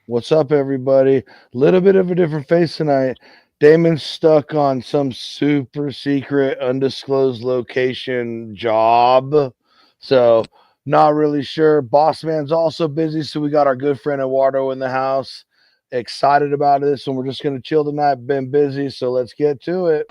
What's up, everybody? Little bit of a different face tonight. Damon's stuck on some super secret, undisclosed location job. So, not really sure. Boss man's also busy. So, we got our good friend Eduardo in the house. Excited about this, and we're just going to chill tonight. Been busy. So, let's get to it.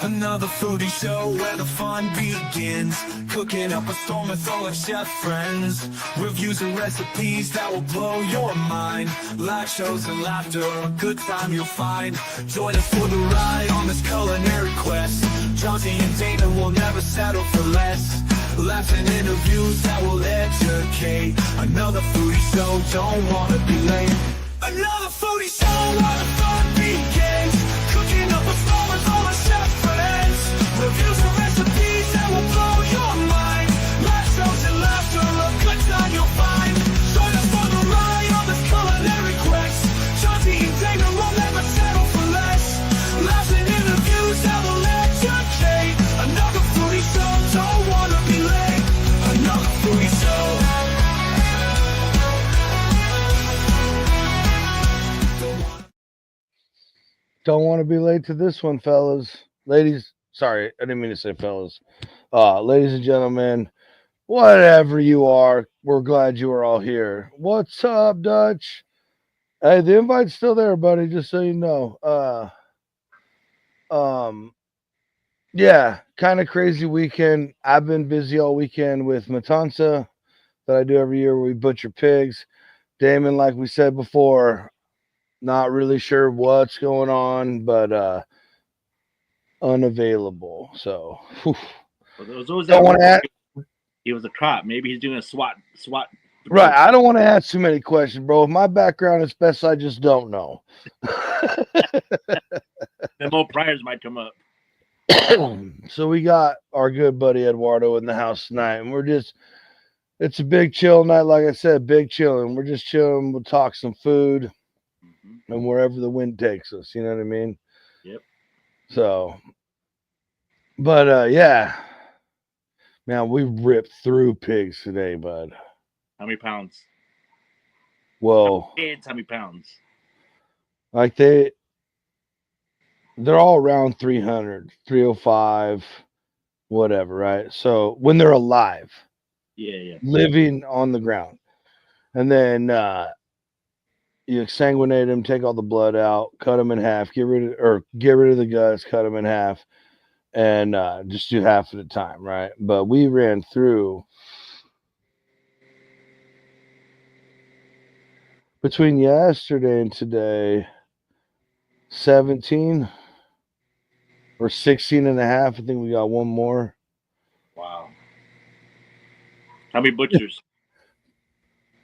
Another foodie show where the fun begins. Cooking up a storm with all our chef friends. Reviews and recipes that will blow your mind. Live shows and laughter, a good time you'll find. Join us for the ride on this culinary quest. Johnsy and Dana will never settle for less. Laughs and interviews that will educate. Another foodie show, don't wanna be late. Another foodie show where the fun begins. Cooking up a storm with all our chef friends. Reviews and recipes that will blow your mind. Live shows and laughter, a good time you'll find. Join us for the ride on this culinary quest. Johnsy and Dana will never settle for less. Laughs and interviews that will educate. Another foodie show, don't wanna be late. Another foodie show. Don't want to be late to this one, fellas. Ladies, sorry, I didn't mean to say fellas. Ladies and gentlemen, whatever you are, we're glad you are all here. What's up, Dutch? Hey, the invite's still there, buddy, just so you know. Yeah, kind of crazy weekend. I've been busy all weekend with Matanza that I do every year where we butcher pigs. Damon, like we said before, not really sure what's going on, but unavailable. So Well, those don't that want to add, he was a cop. Maybe he's doing a SWAT. right. I don't want to ask too many questions, bro. With my background, it's best I just don't know. Then more priors might come up. So we got our good buddy Eduardo in the house tonight, and it's a big chill night. Like I said, big chilling. We're just chilling. We'll talk some food and wherever the wind takes us. You know what I mean? Yep. So, but yeah, man, we ripped through pigs today, bud. How many pounds? Whoa, It's how many pounds? like they're all around 300, 305, whatever, right? So when they're alive, Yeah. living on the ground, and then you exsanguinate them, take all the blood out, cut them in half, get rid of the guts, cut them in half, and just do half at a time, right? But we ran through between yesterday and today 17 or 16 and a half. I think we got one more. Wow. How many butchers?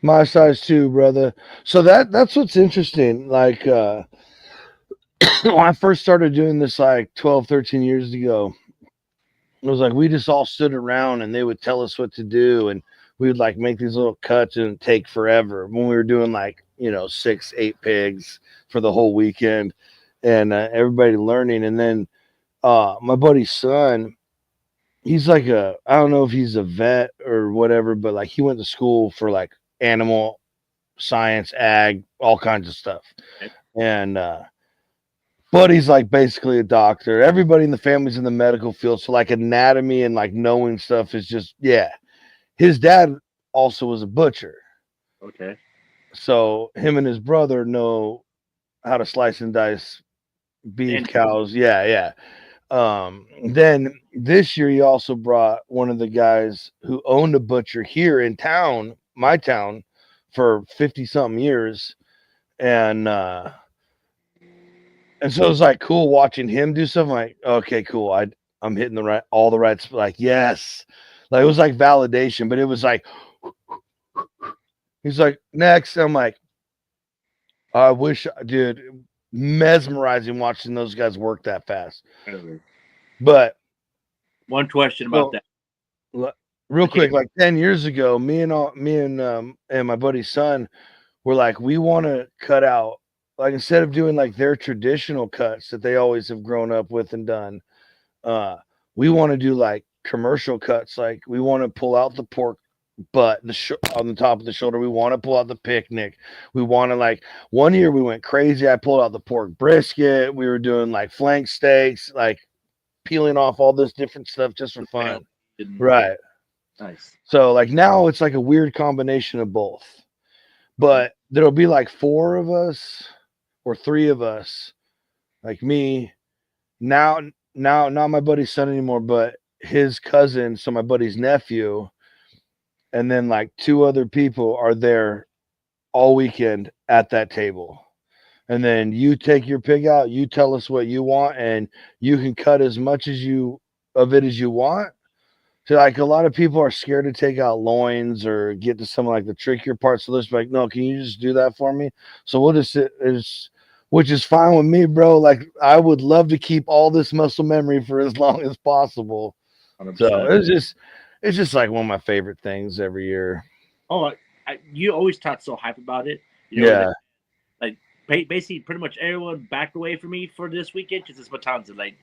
My size too, brother. So that's what's interesting. Like when I first started doing this like 12, 13 years ago, it was like we just all stood around and they would tell us what to do, and we would like make these little cuts and it'd take forever when we were doing like 6, 8 pigs for the whole weekend, and everybody learning. And then my buddy's son, he's like I don't know if he's a vet or whatever, but like he went to school for like animal science, ag, all kinds of stuff. And Buddy's like basically a doctor. Everybody in the family's in the medical field, so like anatomy and like knowing stuff is just His dad also was a butcher, Okay. so him and his brother know how to slice and dice beef, And- cows. Then this year he also brought one of the guys who owned a butcher here in town, my town, for 50 something years. And so it was like cool watching him do something. Like, okay, cool. I'm hitting all the right, like, yes. Like it was like validation, but it was like he's like, next. I'm like, I wish, dude, mesmerizing watching those guys work that fast. But one question about that. Real quick, like 10 years ago, me and my buddy's son were like, we want to cut out, like, instead of doing like their traditional cuts that they always have grown up with and done, we want to do like commercial cuts. Like we want to pull out the pork but on the top of the shoulder, we want to pull out the picnic. We want to like one year we went crazy. I pulled out the pork brisket. We were doing like flank steaks, like peeling off all this different stuff just for fun. Right. Nice. So like now it's like a weird combination of both. But there'll be like 4 of us or 3 of us, like me. Now not my buddy's son anymore, but his cousin, so my buddy's nephew, and then like 2 other people are there all weekend at that table. And then you take your pig out, you tell us what you want, and you can cut as much as you of it as you want. So like a lot of people are scared to take out loins or get to some like the trickier parts. So they're just like, no, can you just do that for me? So we'll just which is fine with me, bro. Like I would love to keep all this muscle memory for as long as possible. 100%. So it's just like one of my favorite things every year. Oh, you always talk so hype about it. Yeah. Like basically, pretty much everyone backed away from me for this weekend because it's Matanza. Like,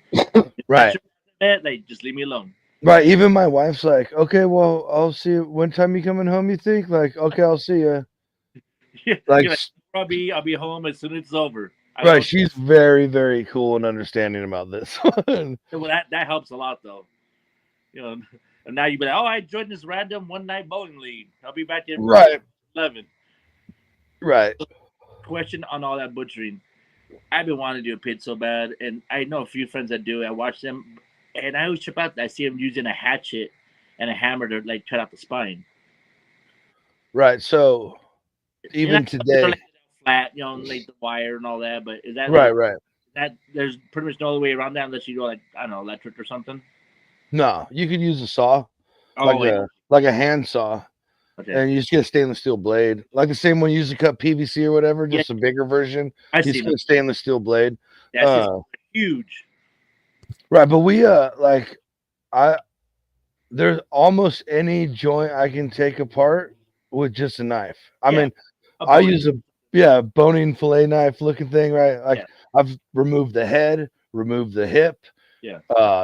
right. Like, just leave me alone. Right. Even my wife's like, okay, well, I'll see you. When time you coming home, you think? Like, okay, I'll see you. Like, I'll be home as soon as it's over. Right. She's very, very cool and understanding about this. Well, that helps a lot, though. And now you be like, oh, I joined this random one-night bowling league. I'll be back in 11. Right. Question on all that butchering. I've been wanting to do a pit so bad, and I know a few friends that do. I watch them, and I always trip out. I see them using a hatchet and a hammer to like cut out the spine. Right. So even today, like flat, like the wire and all that. But is that right? That there's pretty much no other way around that unless you go like I don't know, electric or something. No, you could use a saw, like a hand saw, and you just get a stainless steel blade, like the same one you use to cut PVC or whatever, just a bigger version. You just get a stainless steel blade. That's huge. Right, but we there's almost any joint I can take apart with just a knife. I mean, I use a boning fillet knife looking thing, right? Like I've removed the head, removed the hip,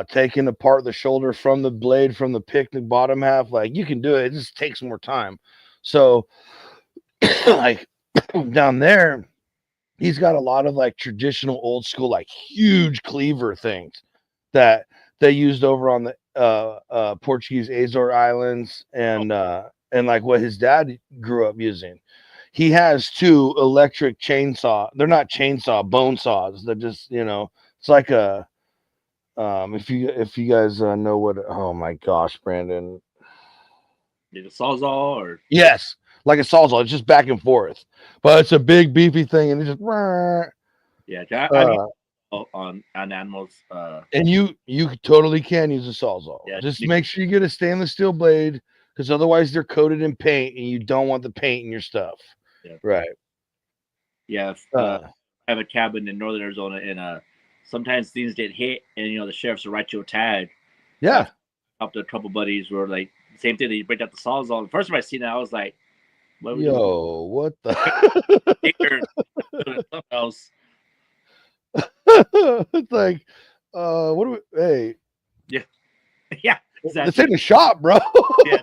taking apart the shoulder from the blade from the picnic bottom half. Like you can do it. It just takes more time. So like down there, he's got a lot of like traditional old school, like huge cleaver things that they used over on the Portuguese Azore Islands and like what his dad grew up using. He has 2 electric chainsaw. They're not chainsaw, bone saws. They're just, it's like a if you guys know what, oh my gosh, Brandon. Is it a sawzall or? Yes, like a sawzall. It's just back and forth, but it's a big beefy thing, and it just. Yeah, on animals. And you totally can use a sawzall. Yeah, just make sure you get a stainless steel blade, because otherwise they're coated in paint, and you don't want the paint in your stuff. Yeah. Right. Yeah. I have a cabin in northern Arizona, and sometimes things get hit, and the sheriffs will write you a tag. Yeah. Up to a couple buddies were like same thing. They break out the sawzall. The first time I seen that, I was like, "What the?" Something else. It's like, what do we? Hey. Yeah. Exactly. It's in the shop, bro. Yeah.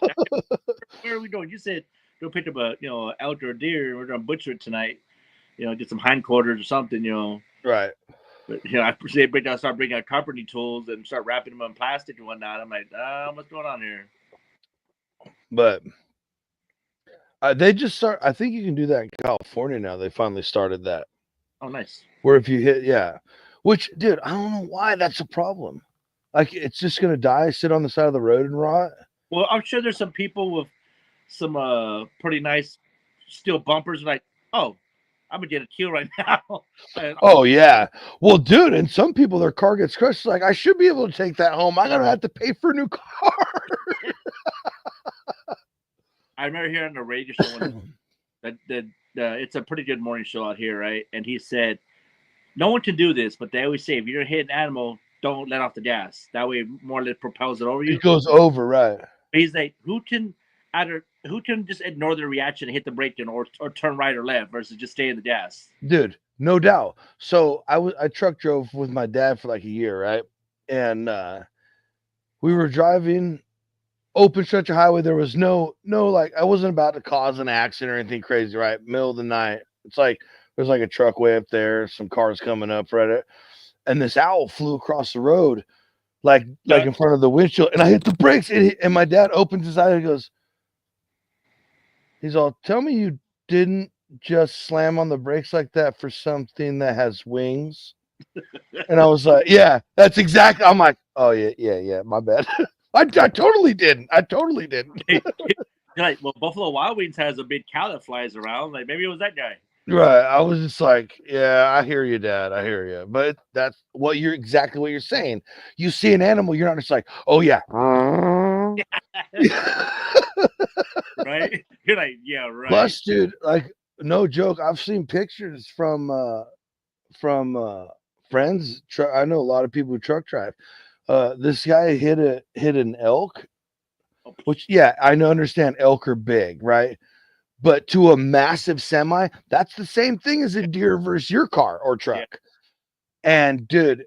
Where are we going? You said go pick up a elk or a deer, and we're gonna butcher it tonight. Get some hindquarters or something. Right. But I start bringing out carpentry tools and start wrapping them in plastic and whatnot. I'm like, what's going on here? But they just start. I think you can do that in California now. They finally started that. Oh, nice. Where if you hit, which, dude, I don't know why that's a problem. Like, it's just gonna die, sit on the side of the road and rot. Well, I'm sure there's some people with some pretty nice steel bumpers. Like, oh, I'm gonna get a kill right now. Oh yeah. Well, dude, and some people their car gets crushed. Like, I should be able to take that home. I'm gonna have to pay for a new car. I remember hearing on the radio show that it's a pretty good morning show out here, right? And he said, no one can do this, but they always say if you're hitting an animal, don't let off the gas. That way, more or less propels it over you. It goes over, right? He's like, who can just ignore the reaction and hit the brake or turn right or left versus just stay in the gas? Dude, no doubt. So I truck drove with my dad for like a year, right? And we were driving open stretch of highway. There was no like I wasn't about to cause an accident or anything crazy, right? Middle of the night. It's like there's like a truck way up there, some cars coming up, right? And this owl flew across the road, like in front of the windshield, and I hit the brakes, and my dad opens his eye and goes, he's all, tell me you didn't just slam on the brakes like that for something that has wings. And I was like, yeah, that's exactly. I'm like, oh yeah, my bad. I totally didn't. You're like, well, Buffalo Wild Wings has a big cow that flies around. Like maybe it was that guy. Right. I was just like, yeah, I hear you, Dad. I hear you. But that's exactly what you're saying. You see an animal, you're not just like, oh yeah. Right? You're like, yeah, right. Plus, dude, like no joke, I've seen pictures from friends. I know a lot of people who truck drive. This guy hit an elk, which yeah, I understand elk are big, right? But to a massive semi, that's the same thing as a deer versus your car or truck. Yeah. And dude,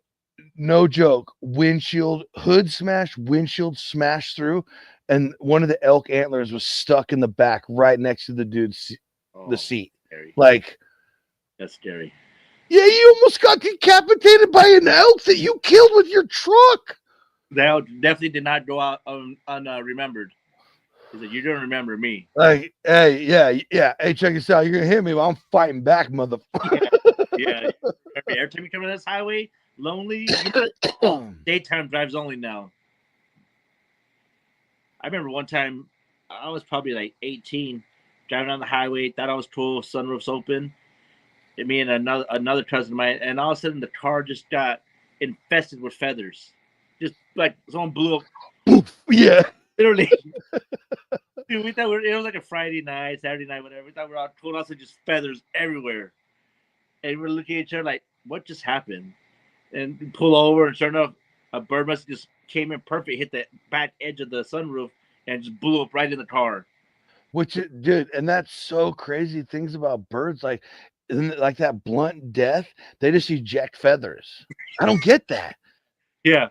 no joke, hood smashed, windshield smashed through, and one of the elk antlers was stuck in the back right next to the dude's the seat. Scary. Like, that's scary. Yeah, you almost got decapitated by an elk that you killed with your truck. That definitely did not go out unremembered. He said, "You don't remember me." Like, hey, yeah. Hey, check this out. You're gonna hit me, but I'm fighting back, motherfucker. Yeah. Every time you come on this highway, lonely, daytime drives only now. I remember one time, I was probably like 18, driving on the highway. Thought I was cool. Sunroof's open. And me and another cousin of mine, and all of a sudden the car just got infested with feathers. Just like someone blew up. Yeah. Literally. Dude, we thought it was like a Friday night, Saturday night, whatever. We thought we were all cool. Also, just feathers everywhere. And we're looking at each other like, what just happened? And we pull over, and sure enough, a bird must just came in perfect, hit the back edge of the sunroof, and just blew up right in the car. Which, dude, and that's so crazy. Things about birds, like that blunt death, they just eject feathers. I don't get that. Yeah.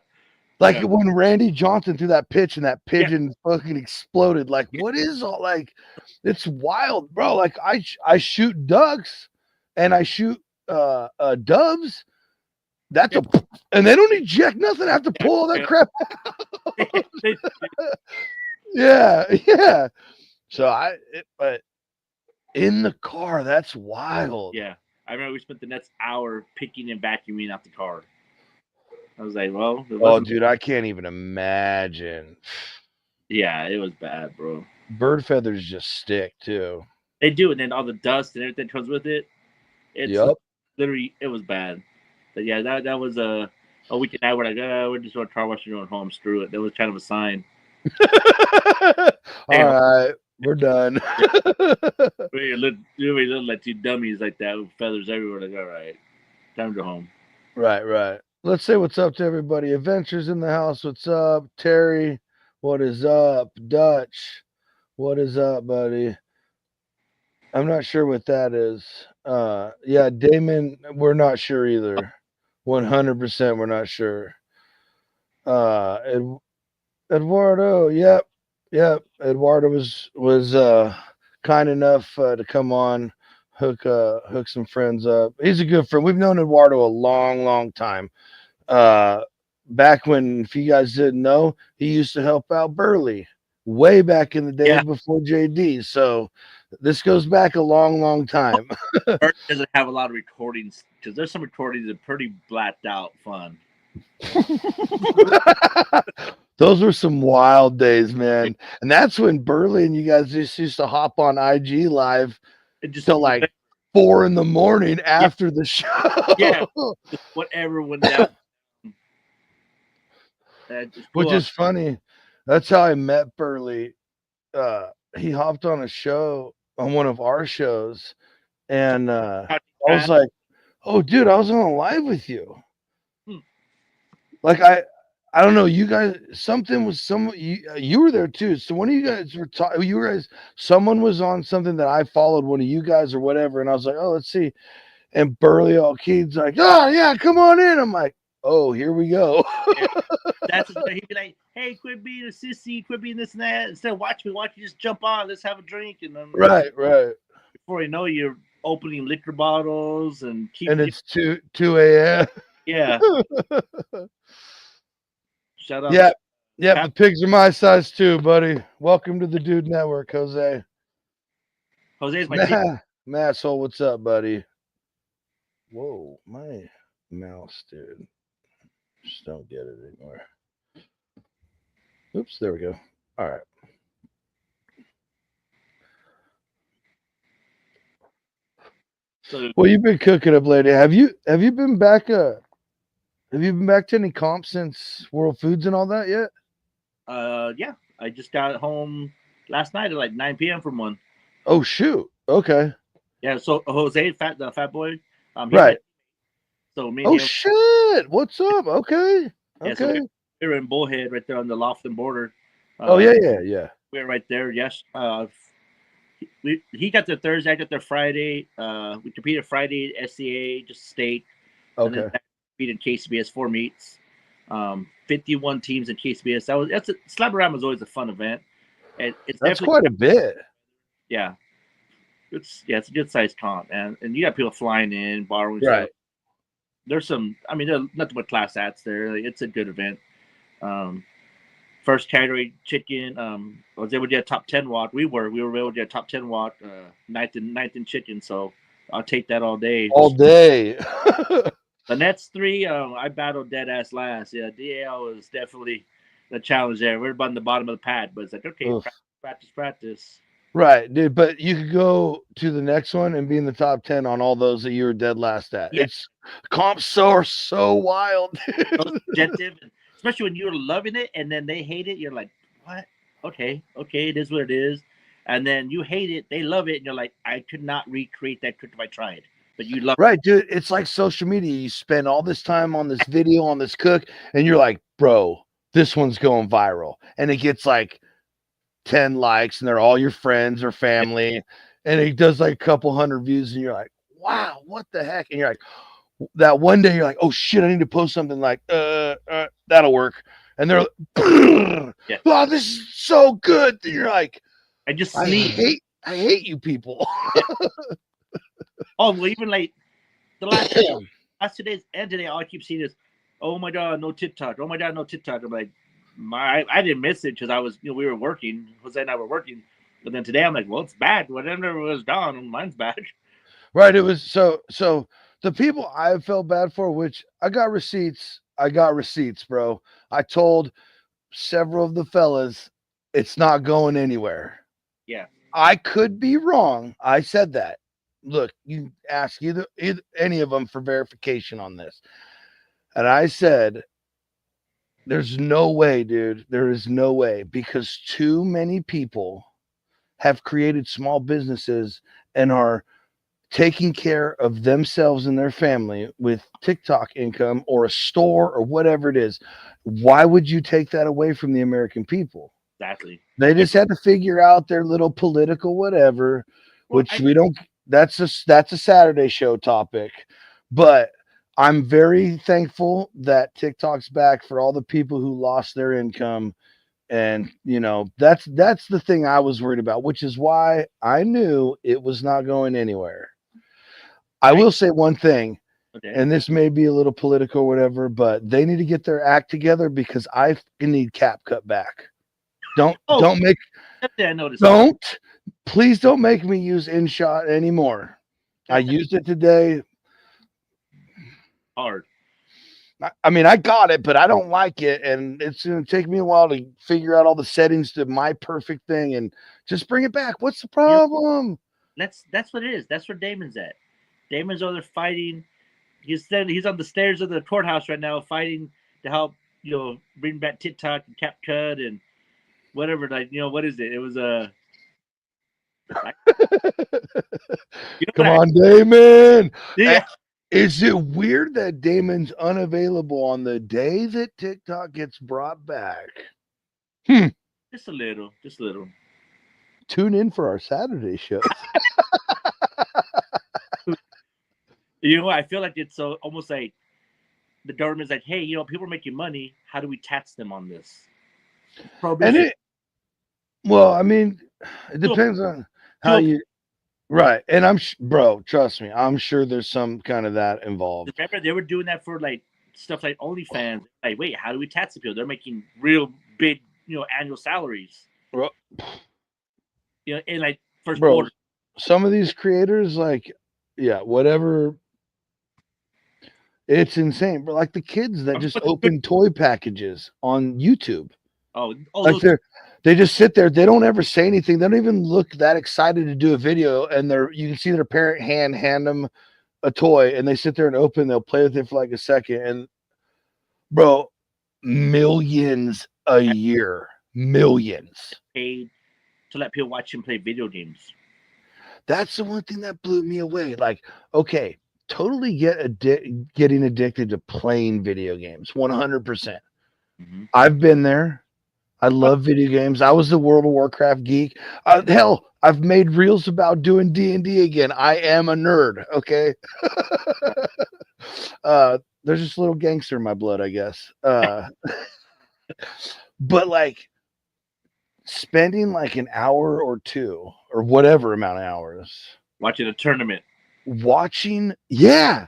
Like when Randy Johnson threw that pitch and that pigeon fucking exploded. Like, what is all like? It's wild, bro. Like I shoot ducks and I shoot doves. That's and they don't eject nothing. I have to pull all that crap out. Yeah. So but in the car, that's wild. Yeah. I remember we spent the next hour picking and vacuuming out the car. I was like, well. Oh, dude, I can't even imagine. Yeah, it was bad, bro. Bird feathers just stick, too. They do, and then all the dust and everything comes with it. It's literally, it was bad. But yeah, that was a weekend night where like, we're just going to car wash and going home. Screw it. That was kind of a sign. All right, we're done. We look like two dummies like that with feathers everywhere. Like, all right, time to go home. Right. Let's say what's up to everybody. Adventures in the house. What's up, Terry? What is up, Dutch? What is up, buddy? I'm not sure what that is. Yeah, Damon, we're not sure either. 100% we're not sure. Eduardo, yep. Eduardo was kind enough to come on, hook some friends up. He's a good friend. We've known Eduardo a long time. Back when, if you guys didn't know, he used to help out Burley way back in the day before JD. So this goes back a long time. Burley doesn't have a lot of recordings because there's some recordings that are pretty blacked out fun. Those were some wild days, man. And that's when Burley and you guys just used to hop on IG live till like 4 a.m. after the show. Yeah, whatever went down. Which is funny. That's how I met Burley. He hopped on a show, on one of our shows, and I was like, "Oh, dude, I was on live with you." Like I don't know, you guys. Something was you were there too. So one of you guys were talking. You guys, someone was on something that I followed, one of you guys or whatever, and I was like, "Oh, let's see." And Burley all key's like, "Oh yeah, come on in." I'm like, "Oh, here we go." That's he'd be like, "Hey, quit being a sissy, quit being this and that. Instead, watch me. Why don't you just jump on? Let's have a drink." And then Right. before you know, it, you're opening liquor bottles and keep. And it's 2 a.m. Yeah. Shout out. Yeah. Yep. Pat. The pigs are my size too, buddy. Welcome to the Dude Network, Jose. Jose's my team. Masshole, what's up, buddy? Whoa, my mouse, dude. Just don't get it anymore. Oops, there we go. All right. So, Well, you've been cooking up lately. Have you been back have you been back to any comps since World Foods and all that yet? yeah, I just got home last night at like 9 p.m. from one. Oh shoot. Okay. Yeah, so Jose, the fat boy, Right. So me and Oh him, shit. What's up? Okay. yeah, so Okay. we were in Bullhead right there on the Lofton border. Oh yeah. We were right there. Yes. He got there Thursday. I got there Friday. We competed Friday at SCA, just state. And Okay. then competed in KCBS 4 meets. 51 teams in KCBS. Slab-a-Rama is always a fun event. And it's That's definitely quite a bit. yeah. It's a good sized comp, and you got people flying in, borrowing Right. stuff. There's some. I mean, there's nothing but class acts there. Like, it's a good event. First category chicken. I was able to get a top 10 watt. We were able to get a top 10 watt ninth in chicken. So I'll take that all day. All day. The next three, I battled dead ass last. Yeah, DAL was definitely the challenge there. We're on the bottom of the pad, but it's like okay, practice. Right, dude. But you could go to the next one and be in the top 10 on all those that you were dead last at. Yeah. It's comps are so wild. Subjective, especially when you're loving it and then they hate it. You're like, what? Okay, it is what it is. And then you hate it, they love it, and you're like, I could not recreate that cook if I tried. But you love Right, dude. It's like social media. You spend all this time on this video, on this cook, and you're like, bro, this one's going viral. And it gets like 10 likes, and they're all your friends or family. And it does like a couple hundred views, and you're like, wow, what the heck? And you're like, that one day you're like, oh shit, I need to post something like, that'll work. And they're like, oh, this is so good. And you're like, I hate you people. Oh, well, even like the last 2 days and today, all I keep seeing is, oh my god, no TikTok. Oh my god, no TikTok. I'm like, I didn't miss it because I was, we were working. Jose and I were working. But then today I'm like, well, it's bad. Whatever was done, mine's bad. Right. It was so the people I felt bad for, which I got receipts, bro. I told several of the fellas it's not going anywhere. Yeah. I could be wrong. I said that. Look, you ask either any of them for verification on this. And I said, there's no way, dude. There is no way, because too many people have created small businesses and are taking care of themselves and their family with TikTok income or a store or whatever it is. Why would you take that away from the American people? Exactly. They just had to figure out their little political whatever, which we don't. That's a Saturday show topic, but I'm very thankful that TikTok's back for all the people who lost their income. And that's the thing I was worried about, which is why I knew it was not going anywhere. I will say one thing, and this may be a little political or whatever, but they need to get their act together, because I need Cap cut back. Please don't make me use InShot anymore. I used it today. Hard. I mean, I got it, but I don't like it, and it's going to take me a while to figure out all the settings to my perfect thing and just bring it back. What's the problem? That's what it is. That's where Damon's at. Damon's over there fighting. He's on the stairs of the courthouse right now, fighting to help bring back TikTok and CapCut and whatever. Like what is it? It was Come on, Damon. Yeah. Is it weird that Damon's unavailable on the day that TikTok gets brought back? Just a little. Tune in for our Saturday show. I feel like it's so almost like the government's like, hey, people are making money. How do we tax them on this? And Prohibition. it, well, I mean, it To a, depends on to how a, you, right. And bro, trust me, I'm sure there's some kind of that involved. remember they were doing that for like stuff like OnlyFans. Like, wait, how do we tax the people? They're making real big, annual salaries. Bro, In like first bro, quarter. some of these creators, like, yeah, whatever. It's insane. But like the kids that just open toy packages on YouTube. Oh, Like those. they just sit there. They don't ever say anything. They don't even look that excited to do a video. And you can see their parent hand them a toy, and they sit there and open. They'll play with it for like a second, and bro, millions a year, millions. Paid to let people watch him play video games. That's the one thing that blew me away. Like, okay, totally getting addicted to playing video games, 100%. Mm-hmm. I've been there. I love video games. I was the World of Warcraft geek. Hell, I've made reels about doing D&D again. I am a nerd, okay? There's just a little gangster in my blood, I guess. But like spending like an hour or two or whatever amount of hours watching a tournament, yeah,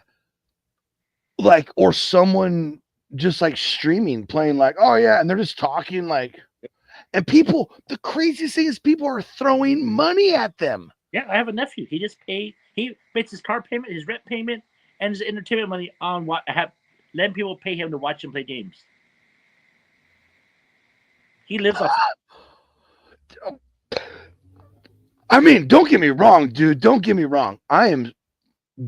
like, or someone just like streaming, playing, like, oh yeah, and they're just talking, like, and people, the craziest thing is people are throwing money at them. Yeah, I have a nephew. He makes his car payment, his rent payment, and his entertainment money on letting people pay him to watch him play games. He lives off. I mean, don't get me wrong, dude. Don't get me wrong. I am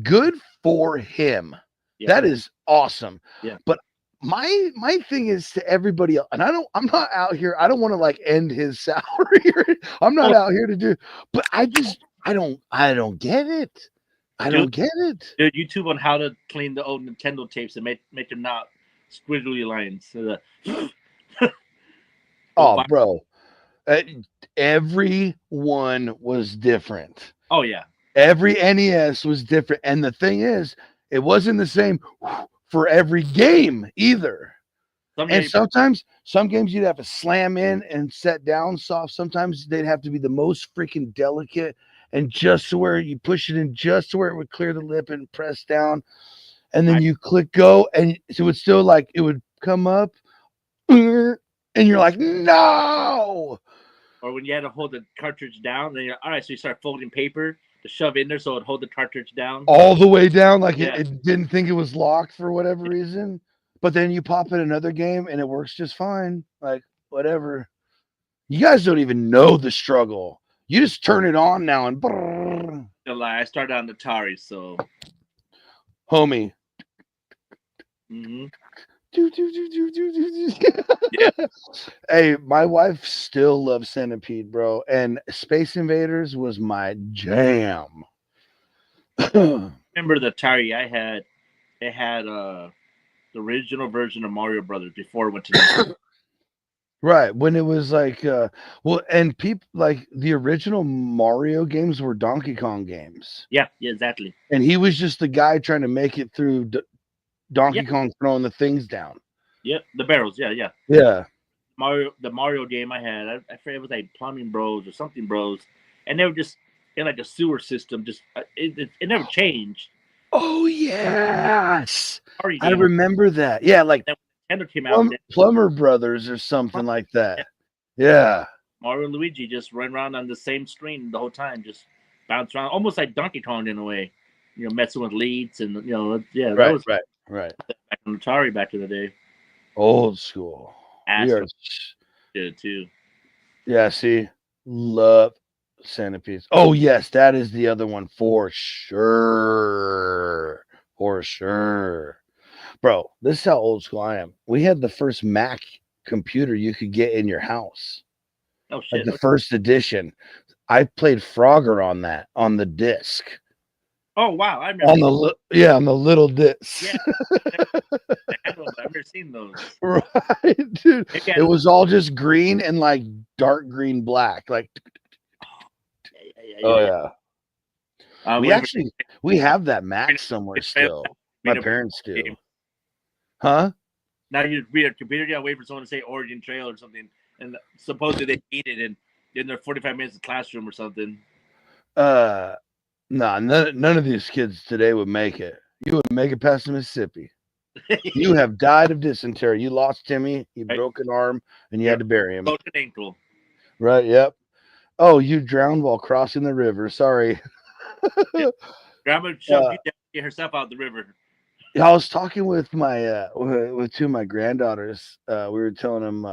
good for him. Yeah. That is awesome. Yeah. But my thing is to everybody else, and I'm not out here. I don't want to like end his salary. I'm not out here to do, but I don't get it. I don't get it. Dude, YouTube on how to clean the old Nintendo tapes and make them not squiggly lines. So oh, bro. Everyone was different. Oh, yeah. Every NES was different. And the thing is, it wasn't the same for every game either. Sometimes some games you'd have to slam in and set down soft. Sometimes they'd have to be the most freaking delicate, and just to where you push it in just to where it would clear the lip and press down. And then you click go, and so it's still like it would come up, and you're like, no. Or when you had to hold the cartridge down, then you're all right. So you start folding paper to shove in there so it'd hold the cartridge down all the way down, like it didn't think it was locked for whatever reason. But then you pop in another game and it works just fine. Like, whatever. You guys don't even know the struggle. You just turn it on now and brrr. I started on the Atari, so homie. Mm-hmm. Yeah. Hey, my wife still loves Centipede, bro, and Space Invaders was my jam. Remember the Atari I had? It had the original version of Mario Brothers before it went to right, when it was like and people like the original Mario games were Donkey Kong games. Yeah, exactly. And he was just the guy trying to make it through Donkey Kong throwing the things down. Yep, the barrels. Yeah. The Mario game I had, I forget, it was like Plumbing Bros or something Bros, and they were just in like a sewer system. Just it never changed. Oh yes, I remember that. Yeah, like Nintendo came out. Plumber Brothers or something like that. Yeah. Mario and Luigi just run around on the same screen the whole time, just bounce around, almost like Donkey Kong in a way. Messing with leads and Right. Back on Atari back in the day. Old school. Did too. Yeah, see, love Centipedes. Oh yes, that is the other one for sure. For sure. Bro, this is how old school I am. We had the first Mac computer you could get in your house. Oh shit. Like the first edition. I played Frogger on that, on the disc. Oh wow, I remember on the little disc. Yeah. I've never seen those. Right, dude. It was all just green and like dark green black. Like yeah. We have that Mac somewhere still. My parents do. Huh? Now you read a computer, you gotta wait for someone to say Oregon Trail or something, and supposedly they eat it in their 45 minutes of classroom or something. Uh, nah, none of these kids today would make it. You would make it past Mississippi. You have died of dysentery. You lost Timmy. You Right? broke an arm, and you Yeah. had to bury him. Broken ankle. Right? Yep. Oh, you drowned while crossing the river. Sorry. Yeah. Grandma shoved you down to get herself out of the river. I was talking with my with two of my granddaughters. We were telling them,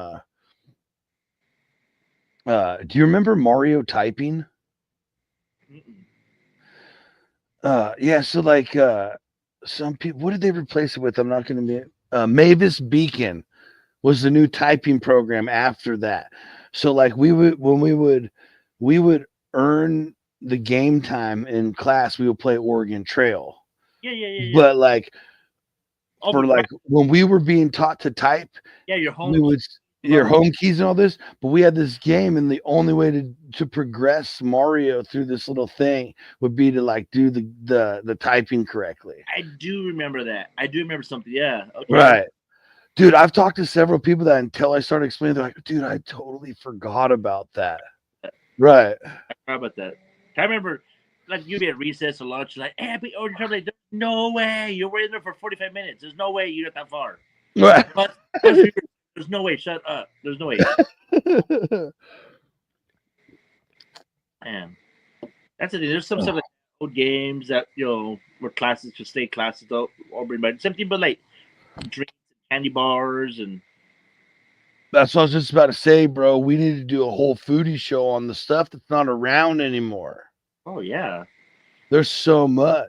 do you remember Mario typing? Mm-mm. Yeah. So like, some people, what did they replace it with? I'm not going to be. Mavis Beacon was the new typing program after that. So like we would earn the game time in class. We would play Oregon Trail, Yeah. but like Oh, for but like when we were being taught to type, yeah, your home. we would your home keys and all this, but we had this game, and the only way to progress Mario through this little thing would be to like do the typing correctly. I do remember that. I do remember something. Yeah. Okay. Right. Dude, I've talked to several people that until I started explaining, they're like, dude, I totally forgot about that. Right. I forgot about that. I remember, like, you'd be at recess or lunch, like, hey, Oregon Trail. Like, no way. You're waiting there for 45 minutes. There's no way you got that far. Right. But there's no way. Shut up. There's no way. Man, that's the thing. There's some stuff like old games that were classes to stay classes though, or but something but like drinks, and candy bars, and That's what I was just about to say, bro. We need to do a whole foodie show on the stuff that's not around anymore. oh yeah, There's so much.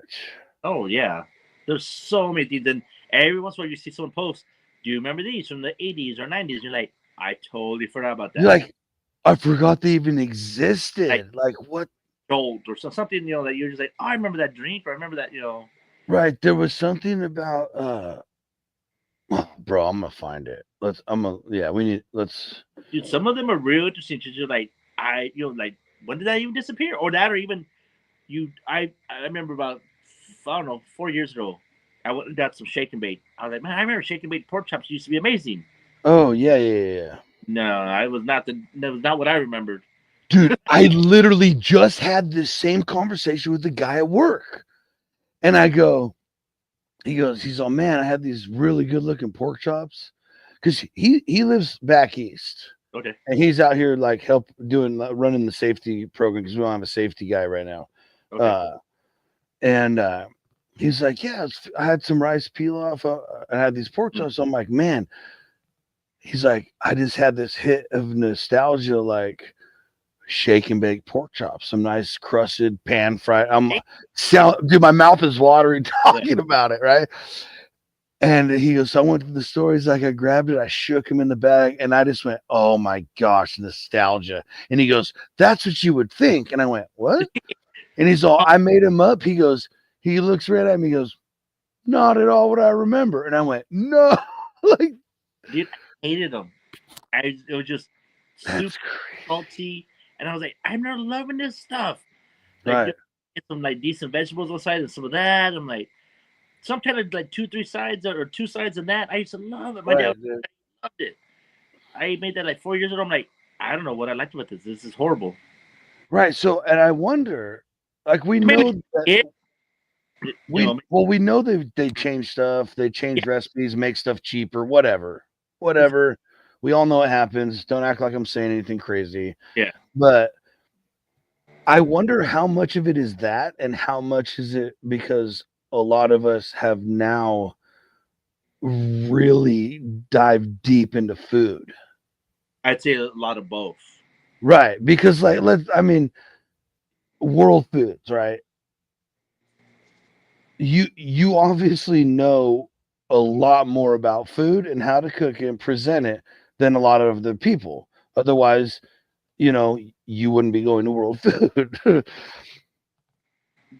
oh yeah. There's so many things. Then every once in a while you see someone post, "Do you remember these from the 80s or 90s?" You're like, I totally forgot about that. You're like, I forgot they even existed. Like what? Gold or something, that you're just like, oh, I remember that drink, or I remember that, Right. There was something about bro, I'm gonna find it. Dude, some of them are real interesting because you're like, like, when did that even disappear? Or that, or even I remember about, I don't know, 4 years ago, I went and got some shake and bake. I was like, man, I remember shake and bake pork chops used to be amazing. Oh yeah. No, that was not what I remembered. Dude, I literally just had this same conversation with the guy at work. And I go, he's all, man, I had these really good looking pork chops. Cause he lives back east. Okay. And he's out here like running the safety program because we don't have a safety guy right now. Okay. And he's like, yeah, I had some rice pilaf. I had these pork chops. So I'm like, man, he's like, I just had this hit of nostalgia, like shake and bake pork chops, some nice crusted pan fried. Dude, my mouth is watering talking about it, right? And he goes, I went to the store. He's like, I grabbed it, I shook him in the bag, and I just went, oh my gosh, nostalgia. And he goes, that's what you would think. And I went, what? And he's all, I made him up. He goes, he looks right at me, he goes, not at all what I remember. And I went, no. Like, dude, I hated them. It was just super salty. And I was like, I'm not loving this stuff. Like, right. Get some like decent vegetables on the side and some of that. I'm like, sometimes like 2-3 sides or 2 sides of that. I used to love it. My dad loved it. I made that like 4 years ago. I'm like, I don't know what I liked about this. This is horrible. Right. So, and I wonder, like, we know that we know they change stuff, they change recipes, make stuff cheaper, whatever. We all know it happens. Don't act like I'm saying anything crazy. Yeah. But I wonder how much of it is that and how much is it because a lot of us have now really dived deep into food. I'd say a lot of both. Right. Because like world foods, right? You obviously know a lot more about food and how to cook it and present it than a lot of the people. Otherwise, you wouldn't be going to world food.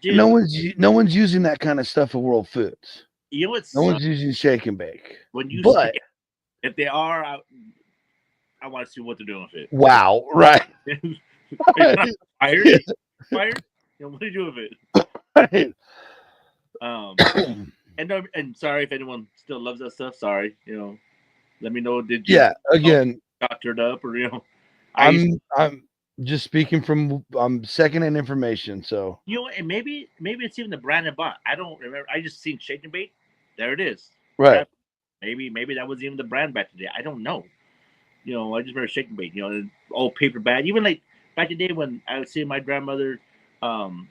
Dude, no one's using that kind of stuff at World Foods. You know what's no one's using shake and bake. When you but say, if they are, I want to see what they're doing with it. Wow, right? Fired? What do you do with it? Right. And sorry if anyone still loves that stuff. Sorry, let me know. Did you Yeah, again, doctored up or I used I'm just speaking from secondhand information. So and maybe it's even the brand I bought. I don't remember. I just seen Shake and Bake. There it is. right, Crap. Maybe that was even the brand back today. I don't know. I just remember Shake and Bake. Old paper bag. Even like back in the day when I would see my grandmother um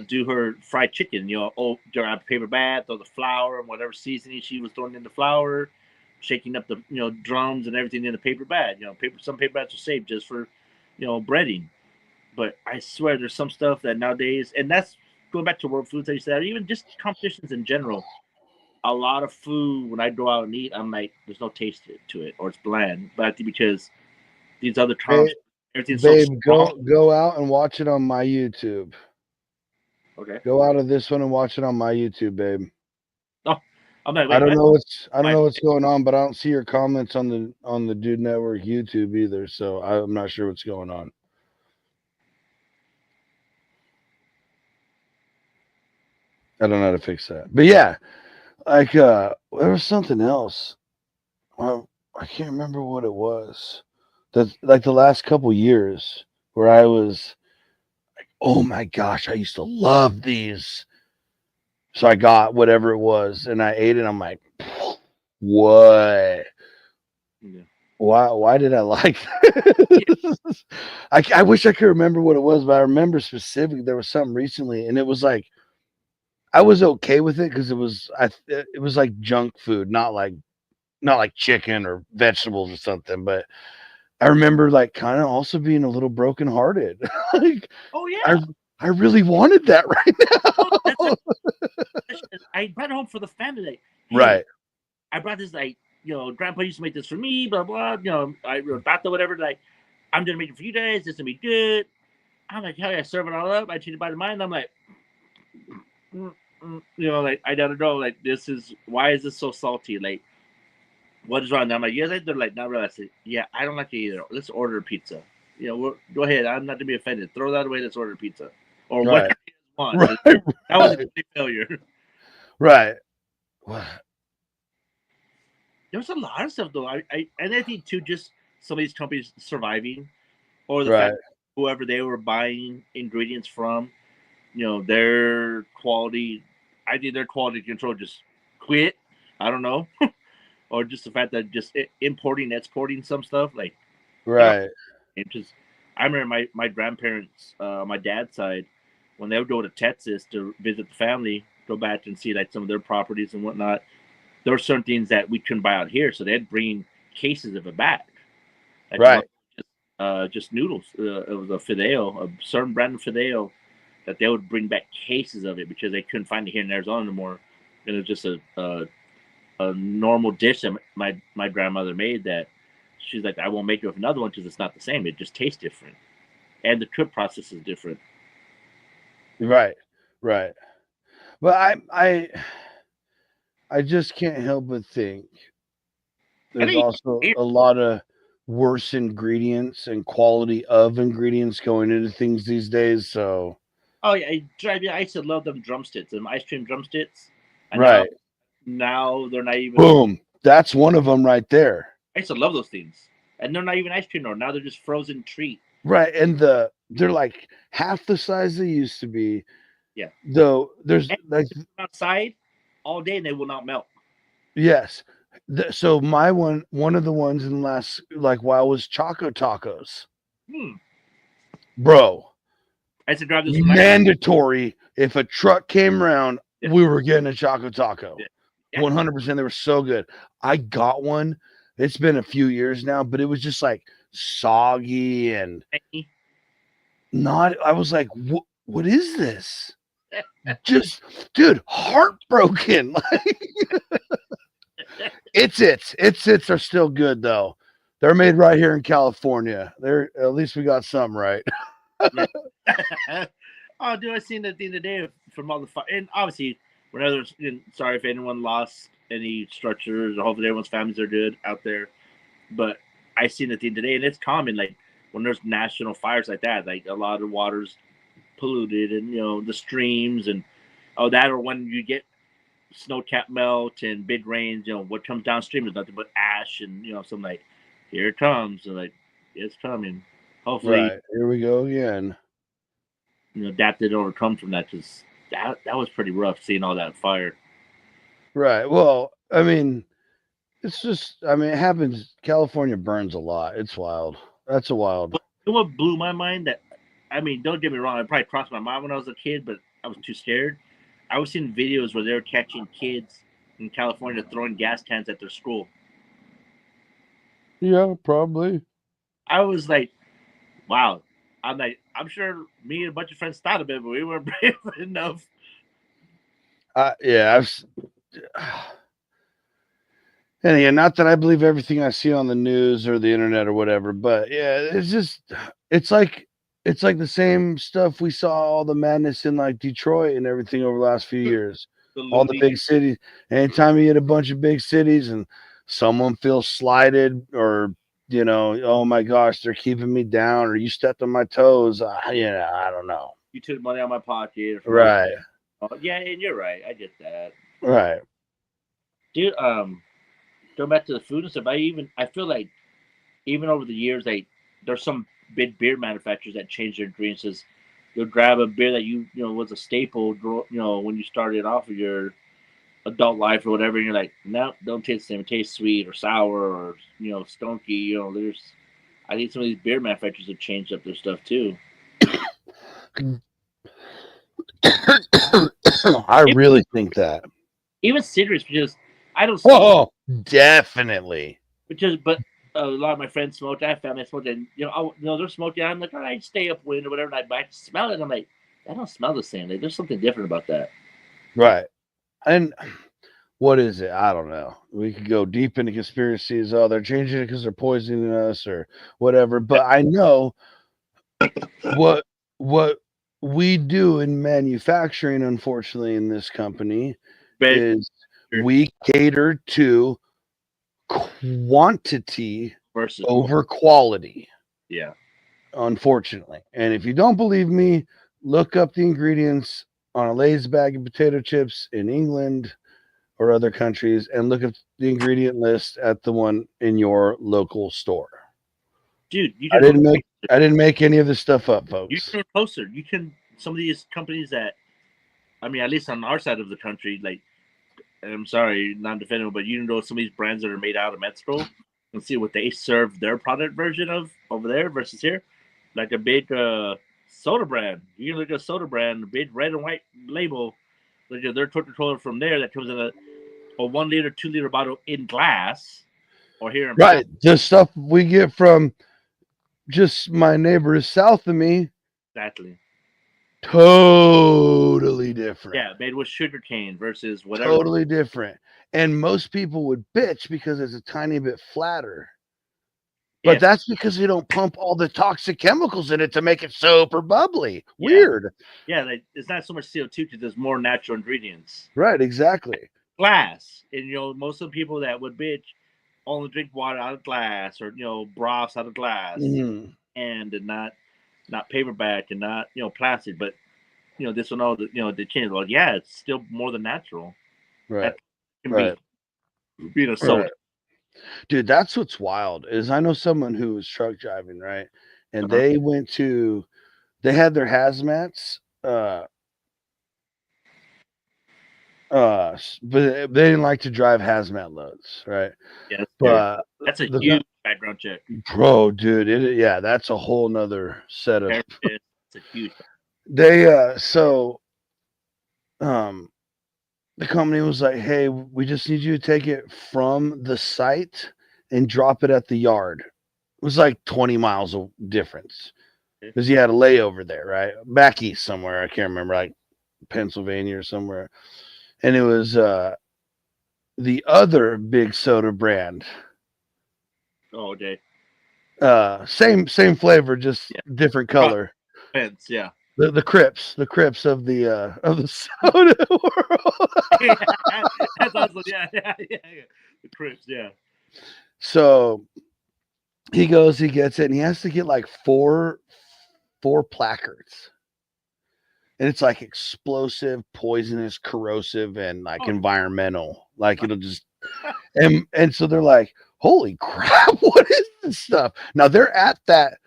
do her fried chicken. Grab a paper bag, throw the flour and whatever seasoning she was throwing in the flour, shaking up the drums and everything in the paper bag. Some paper bags are saved just for breading. But I swear there's some stuff that nowadays, and that's going back to World Foods, like you said, or even just competitions in general. A lot of food when I go out and eat, I'm like, there's no taste to it, or it's bland. But I think because these other babe, comps, everything's so babe, small. go out and watch it on my YouTube. Okay. Go out of this one and watch it on my YouTube, babe. Oh, I'm like, I wait, don't what? know My what's going on, but I don't see your comments on the Dude Network YouTube either. So I'm not sure what's going on. I don't know how to fix that. But yeah, like there was something else. I can't remember what it was. That's like the last couple years where I was, oh my gosh, I used to love these. So I got whatever it was and I ate it. I'm like, what? yeah. Why did I like this? I wish I could remember what it was, but I remember specifically there was something recently, and it was like I was okay with it because it was like junk food, not like chicken or vegetables or something. But I remember like kind of also being a little brokenhearted. Like Oh I yeah. I really wanted that right Oh, that's a now. question. I brought it home for the family. Like, hey, Right, I brought this. Like, Grandpa used to make this for me. Blah blah. I brought the whatever. Like, I'm gonna make it for you guys. This is gonna be good. I'm like, hell yeah, serve it all up. I treated by the mind. I'm like, like I don't know. Like, this is why is this so salty? Like, what is wrong? And I'm like, yes, they're like, not really. I said, yeah, I don't like it either. Let's order a pizza. Go ahead. I'm not to be offended. Throw that away. Let's order a pizza or right, whatever you want. right, That was a right, complete failure. right. There's a lot of stuff though. And I think too, just some of these companies surviving, or the Right. fact whoever they were buying ingredients from, their quality. I think their quality control just quit. I don't know, or just the fact that just importing, exporting some stuff like I don't. Right. It just I remember my grandparents, my dad's side, when they would go to Texas to visit the family, go back and see like some of their properties and whatnot. There were certain things that we couldn't buy out here, so they'd bring cases of it back. Like a lot Right. just noodles. It was a fideo, a certain brand of fideo that they would bring back cases of it because they couldn't find it here in Arizona anymore. And it was just a normal dish that my grandmother made that she's like, I won't make it with another one because it's not the same. It just tastes different, and the cook process is different. Right. Right. But I just can't help but think And there's I also a lot of worse ingredients and quality of ingredients going into things these days. So oh yeah, I used to love them drumsticks, them ice cream drumsticks, and now right. now they're not even. Boom. That's one of them right there. I used to love those things, and they're not even ice cream now. Now they're just frozen treat. Right. And they're like half the size they used to be. Yeah, Though there's and like outside all day and they will not melt. yes. So my one of the ones in the last like while was Choco Tacos. Hmm. Bro, I used to grab this from my mandatory. If a truck came around, yeah, we were getting a Choco Taco. yeah, yeah. 100%. They were so good. I got one. It's been a few years now, but it was just like soggy and not. I was like, what is this? Just, dude, heartbroken. Like, it's are still good though. They're made right here in California. They're at least we got something right. Oh, dude, I seen that the other day from all the fire, and obviously, whenever sorry if anyone lost any structures, or hopefully everyone's families are good out there. But I seen it the other day, and it's common. Like when there's national fires like that, like a lot of water's polluted, and the streams, and that, or when you get snow cap melt and big rains, what comes downstream is nothing but ash and some like, here it comes, and like it's coming. Hopefully, Right. Here we go again. adapted and overcome from that because that was pretty rough seeing all that fire. Right. Well, I mean, it's just, I mean, it happens. California burns a lot. It's wild. That's a wild. You know what blew my mind? That I mean, don't get me wrong, it probably crossed my mind when I was a kid, but I was too scared. I was seeing videos where they were catching kids in California throwing gas cans at their school. Yeah, probably. I was like, wow. I'm like, I'm sure me and a bunch of friends thought of it, but we weren't brave enough. Yeah, and again, not that I believe everything I see on the news or the internet or whatever, but yeah, it's like it's like the same stuff we saw all the madness in like Detroit and everything over the last few years. All the big cities. Anytime you get a bunch of big cities and someone feels slighted or oh my gosh, they're keeping me down or you stepped on my toes. I don't know. You took money out of my pocket. Right. Yeah, and you're right. I get that. Right. Dude, going back to the food and stuff, I feel like even over the years, like there's some big beer manufacturers that change their ingredients. You'll grab a beer that was a staple, when you started off of your adult life or whatever, and you're like, no, don't taste the same. It tastes sweet or sour or skunky. I think some of these beer manufacturers have changed up their stuff too. I really think that. Even cigarettes, because I don't smoke. Oh, definitely. But a lot of my friends smoked. I have family that smoked, and they're smoking. I'm like, all right, stay upwind or whatever. And I smell it. And I'm like, I don't smell the same. Like, there's something different about that. Right. And what is it? I don't know. We could go deep into conspiracies. Oh, they're changing it because they're poisoning us or whatever. But I know what we do in manufacturing, unfortunately, in this company is we cater to quantity versus over quality. Yeah. Unfortunately. And if you don't believe me, look up the ingredients on a Lay's bag of potato chips in England or other countries and look at the ingredient list at the one in your local store. Dude, I didn't make any of this stuff up, folks. You can go closer. Some of these companies that, I mean, at least on our side of the country, like, I'm sorry, not defending, but you can go some of these brands that are made out of Mexico and see what they serve their product version of over there versus here. Like a big soda brand. You can look at a soda brand, a big red and white label. Look at their Coca-Cola from there that comes in a 1 liter, 2 liter bottle in glass. Or here in right. The stuff we get from just my neighbors south of me. Exactly. Totally different. Yeah, made with sugarcane versus whatever. Totally different. And most people would bitch because it's a tiny bit flatter. But that's because they don't pump all the toxic chemicals in it to make it super bubbly. Yeah. Weird. Yeah, it's not so much CO2 because there's more natural ingredients. Right, exactly. Glass. And, most of the people that would bitch only drink water out of glass or, broths out of glass and not paperback and not, plastic. But, this one, all they change. Well, yeah, it's still more than natural. Right. That can be a soda. Right. Dude, that's what's wild is I know someone who was truck driving, right? And they had their hazmats, but they didn't like to drive hazmat loads, right? Yeah, but that's a huge background check. Bro, dude, that's a whole nother set of it's a huge the company was like, hey, we just need you to take it from the site and drop it at the yard. It was like 20 miles of difference because you had a layover there, right? Back east somewhere. I can't remember, like Pennsylvania or somewhere. And it was the other big soda brand. Oh, okay. Same flavor, just different color. Pence, yeah. The Crips of the soda world. Yeah, that's awesome. Yeah. The Crips, yeah. So he gets it, and he has to get like four placards. and it's like explosive, poisonous, corrosive, and like environmental. Like it'll just and so they're like, holy crap, what is this stuff? Now they're at that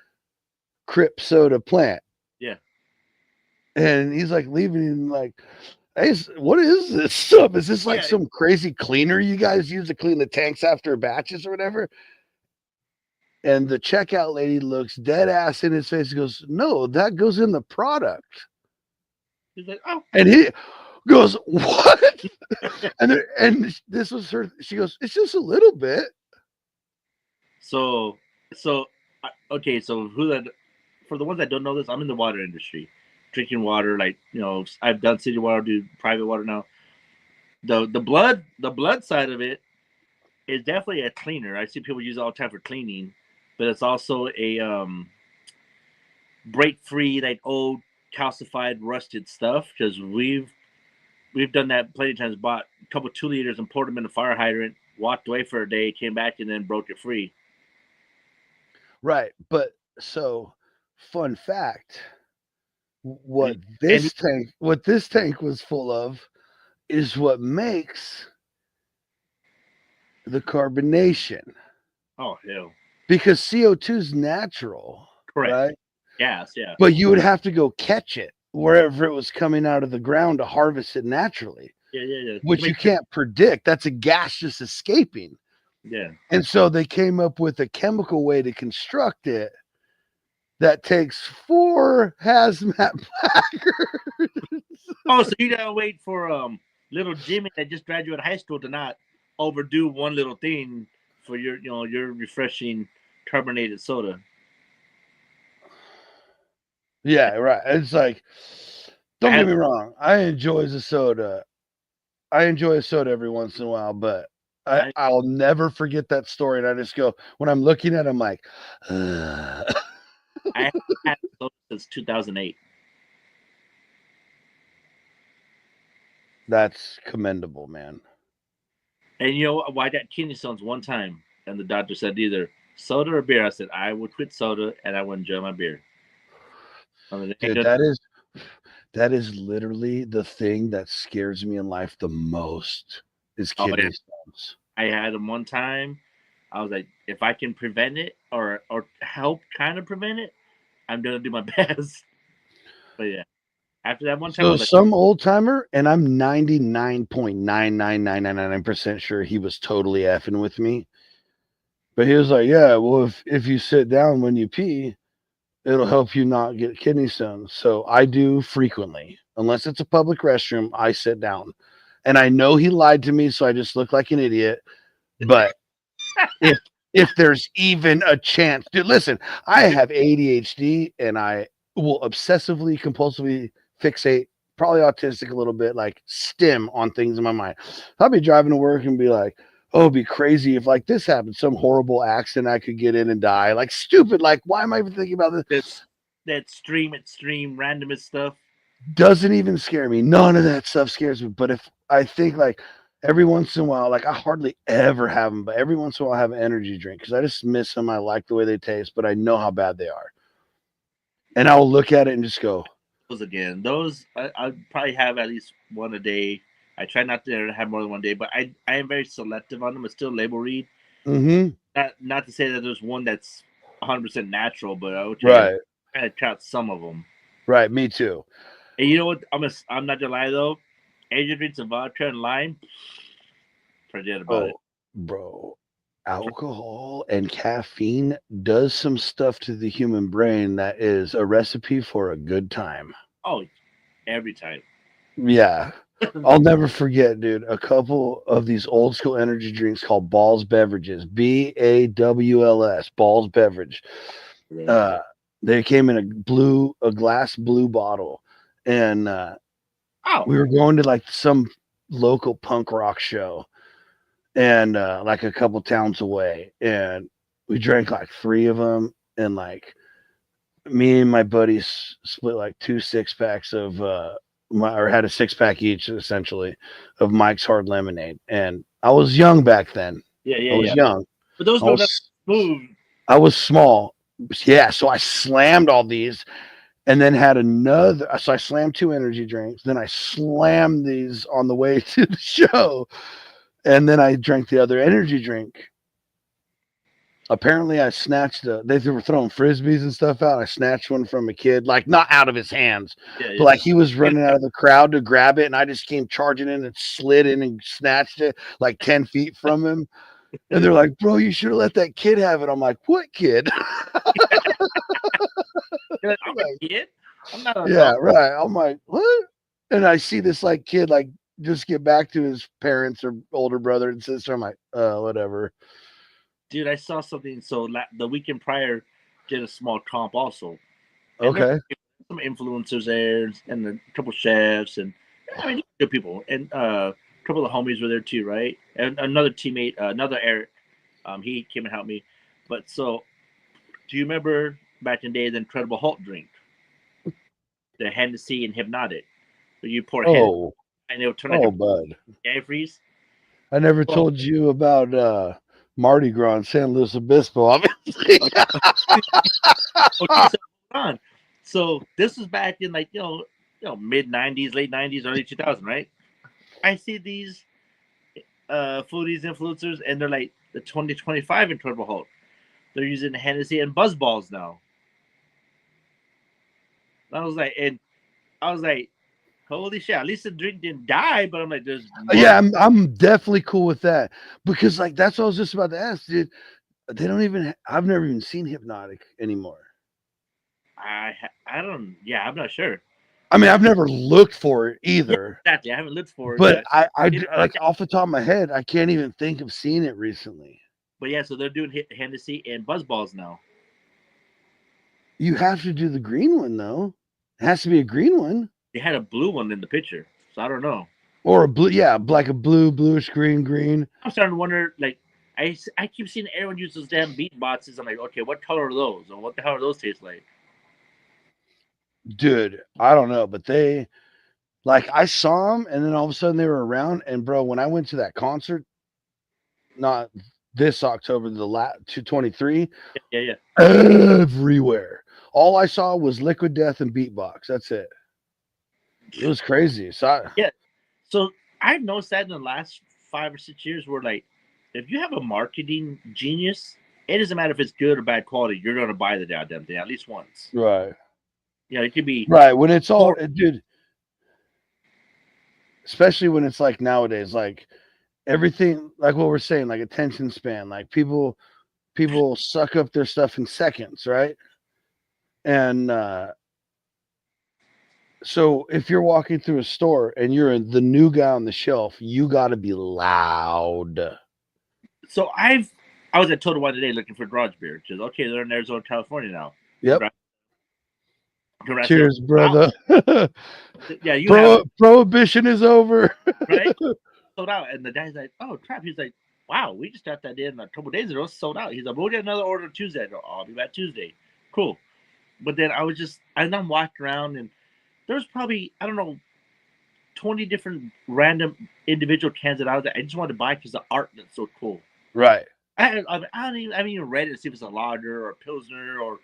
Crip soda plant. Yeah. And he's like leaving and like, hey, what is this stuff? Is this like some crazy cleaner you guys use to clean the tanks after batches or whatever? And the checkout lady looks dead ass in his face and goes, no, that goes in the product. He's like, oh. And he goes, what? and this was her. She goes, it's just a little bit. So okay. So for the ones that don't know this, I'm in the water industry, drinking water. Like, you know, I've done city water, do private water now. The blood side of it is definitely a cleaner. I see people use it all the time for cleaning, but it's also a break free, like old calcified, rusted stuff. Because we've done that plenty of times. Bought a couple 2 liters and poured them in a fire hydrant. Walked away for a day, came back, and then broke it free. Right, but so fun fact: what this tank was full of is what makes the carbonation. Oh hell! Because CO2 is natural, correct? Right? Gas, yeah. But you would have to go catch it wherever it was coming out of the ground to harvest it naturally. Yeah. Which you can't predict. That's a gas just escaping. Yeah. And so they came up with a chemical way to construct it that takes 4 hazmat packers. Oh, so you gotta wait for little Jimmy that just graduated high school to not overdo one little thing for your refreshing carbonated soda. Yeah, right. It's like, don't get me wrong. I enjoy a soda every once in a while, but I'll never forget that story. And I just go, when I'm looking at it, I'm like, I haven't had soda since 2008. That's commendable, man. And you know why I got kidney stones one time, and the doctor said either soda or beer. I said I would quit soda and I would enjoy my beer. Dude, that is literally the thing that scares me in life the most is kidney stones. I had them one time. I was like, if I can prevent it or help kind of prevent it, I'm gonna do my best. But yeah, after that one time, so some old timer, and I'm 99.99999% sure he was totally effing with me. But he was like, yeah, well, if you sit down when you pee, it'll help you not get kidney stones. So I do frequently, unless it's a public restroom, I sit down. And I know he lied to me, so I just look like an idiot. But if there's even a chance, dude, listen, I have ADHD and I will obsessively, compulsively fixate, probably autistic a little bit, like stim on things in my mind. I'll be driving to work and be like, oh, it'd be crazy if like this happened, some horrible accident I could get in and die. Like stupid. Like, why am I even thinking about this? That extreme randomest stuff doesn't even scare me. None of that stuff scares me. But if I think like every once in a while, like I hardly ever have them, but every once in a while I have an energy drink because I just miss them. I like the way they taste, but I know how bad they are. And I'll look at it and just go. Those again. Those I probably have at least one a day. I try not to have more than one day, but I am very selective on them. I still label read. Mm-hmm. Not to say that there's one that's 100% natural, but I would try to count some of them. Right, me too. And you know what? I'm not gonna lie though. Energy drinks and vodka and lime. Forget about it, bro. Alcohol and caffeine does some stuff to the human brain that is a recipe for a good time. Oh, every time. Yeah. I'll never forget, dude, a couple of these old school energy drinks called Balls Beverages, BAWLS, Balls Beverage. They came in a glass blue bottle, and we were going to like some local punk rock show, and like a couple towns away, and we drank like 3 of them, and like me and my buddies split like 2 6-packs of or had a 6-pack each essentially of Mike's Hard Lemonade. And I was young back then. I was young. But those were smooth. I was small. Yeah, so I slammed all these and then had another. So I slammed 2 energy drinks. Then I slammed these on the way to the show, and then I drank the other energy drink. Apparently, I snatched they were throwing frisbees and stuff out. I snatched one from a kid, like not out of his hands, Yeah, but like he was running out of the crowd to grab it, and I just came charging in and slid in and snatched it like 10 feet from him. And they're like, "Bro, you should have let that kid have it." I'm like, "What kid?" You're like, I'm a kid. I'm not a Yeah, adult. right. I'm like, "What?" And I see this like kid like just get back to his parents or older brother and sister. I'm like, whatever. Dude, I saw something. So the weekend prior, did a small comp also, and there's Okay. some influencers there, and a couple chefs, and I mean good people, and a couple of homies were there too, right? And another teammate, another Eric, he came and helped me. But so, do you remember back in the day the Incredible Hulk drink, the Hennessy and Hypnotic, where you pour Hennessy Oh, and it would turn like oh, a bud. antifreeze? I never Well, told you about Mardi Gras in San Luis Obispo, obviously. okay, so hold on. So this was back in like mid '90s, late '90s, early 2000, right? I see these foodies influencers, and they're like the 2025 Incredible Hulk. They're using Hennessy and Buzz Balls now. And I was like, holy shit! At least the drink didn't die. But I'm like, there's more. Yeah, I'm definitely cool with that because like that's what I was just about to ask, dude. They don't even. I've never even seen Hypnotic anymore. I don't. Yeah, I'm not sure. I mean, I've never looked for it Yeah, either. exactly. I haven't looked for it, But but I it, like off the top of my head, I can't even think of seeing it recently. but yeah. So they're doing Hennessy and Buzz Balls now. You have to do the green one though. It has to be a green one They had a blue one in the picture, so I don't know. or a blue. Yeah, like a blue, bluish, green, green. I'm starting to wonder, like, I keep seeing everyone use those damn beat boxes. I'm like, okay, what color are those? Or what the hell are those taste like? Dude, I don't know, but they like I saw them, and then all of a sudden they were around. And bro, when I went to that concert, not this October, the 223, Yeah, yeah. everywhere. All I saw was Liquid Death and Beatbox. That's it. It was crazy. So Yeah. So I've noticed that in the last 5 or 6 years, where like, if you have a marketing genius, it doesn't matter if it's good or bad quality, you're gonna buy the goddamn thing at least once. right, It could be right. When it's all, or dude, especially when it's like nowadays, like everything, like what we're saying, like attention span, like people suck up their stuff in seconds, right? And so if you're walking through a store and you're the new guy on the shelf, you got to be loud. so I was at Total Wine today looking for garage beer, which is okay. They're in Arizona, California now. Yep. Congrats, Cheers, wow. brother. Yeah, you have Prohibition is over. right. Sold out. And the guy's like, oh crap. He's like, wow, we just got that in a couple days ago. It's sold out. He's like, we'll get another order Tuesday. I go, I'll be back Tuesday. Cool. But then I'm walking around, and there's probably, I don't know, 20 different random individual cans that I just wanted to buy because the art looks so cool. Right. I haven't even read it to see if it's a lager or a pilsner or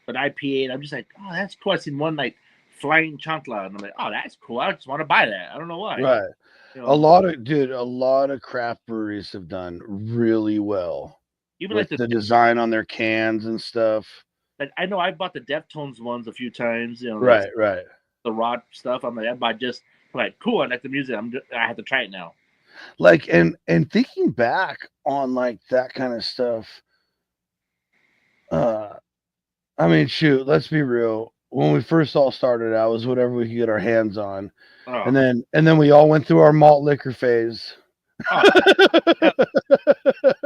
an IPA. And I'm just like, oh, that's cool. I seen one like flying chancla, and I'm like, oh, that's cool. I just want to buy that. I don't know why. Right. You A know, lot of craft breweries have done really well even with like the design on their cans and stuff. like I know I bought the Deftones ones a few times. Right, right. the rod stuff. I'm like, I bought just like cool. I like the music. I have to try it now. Like and thinking back on like that kind of stuff, uh I mean, shoot, let's be real. When we first all started out, it was whatever we could get our hands on. Oh, And then we all went through our malt liquor phase. oh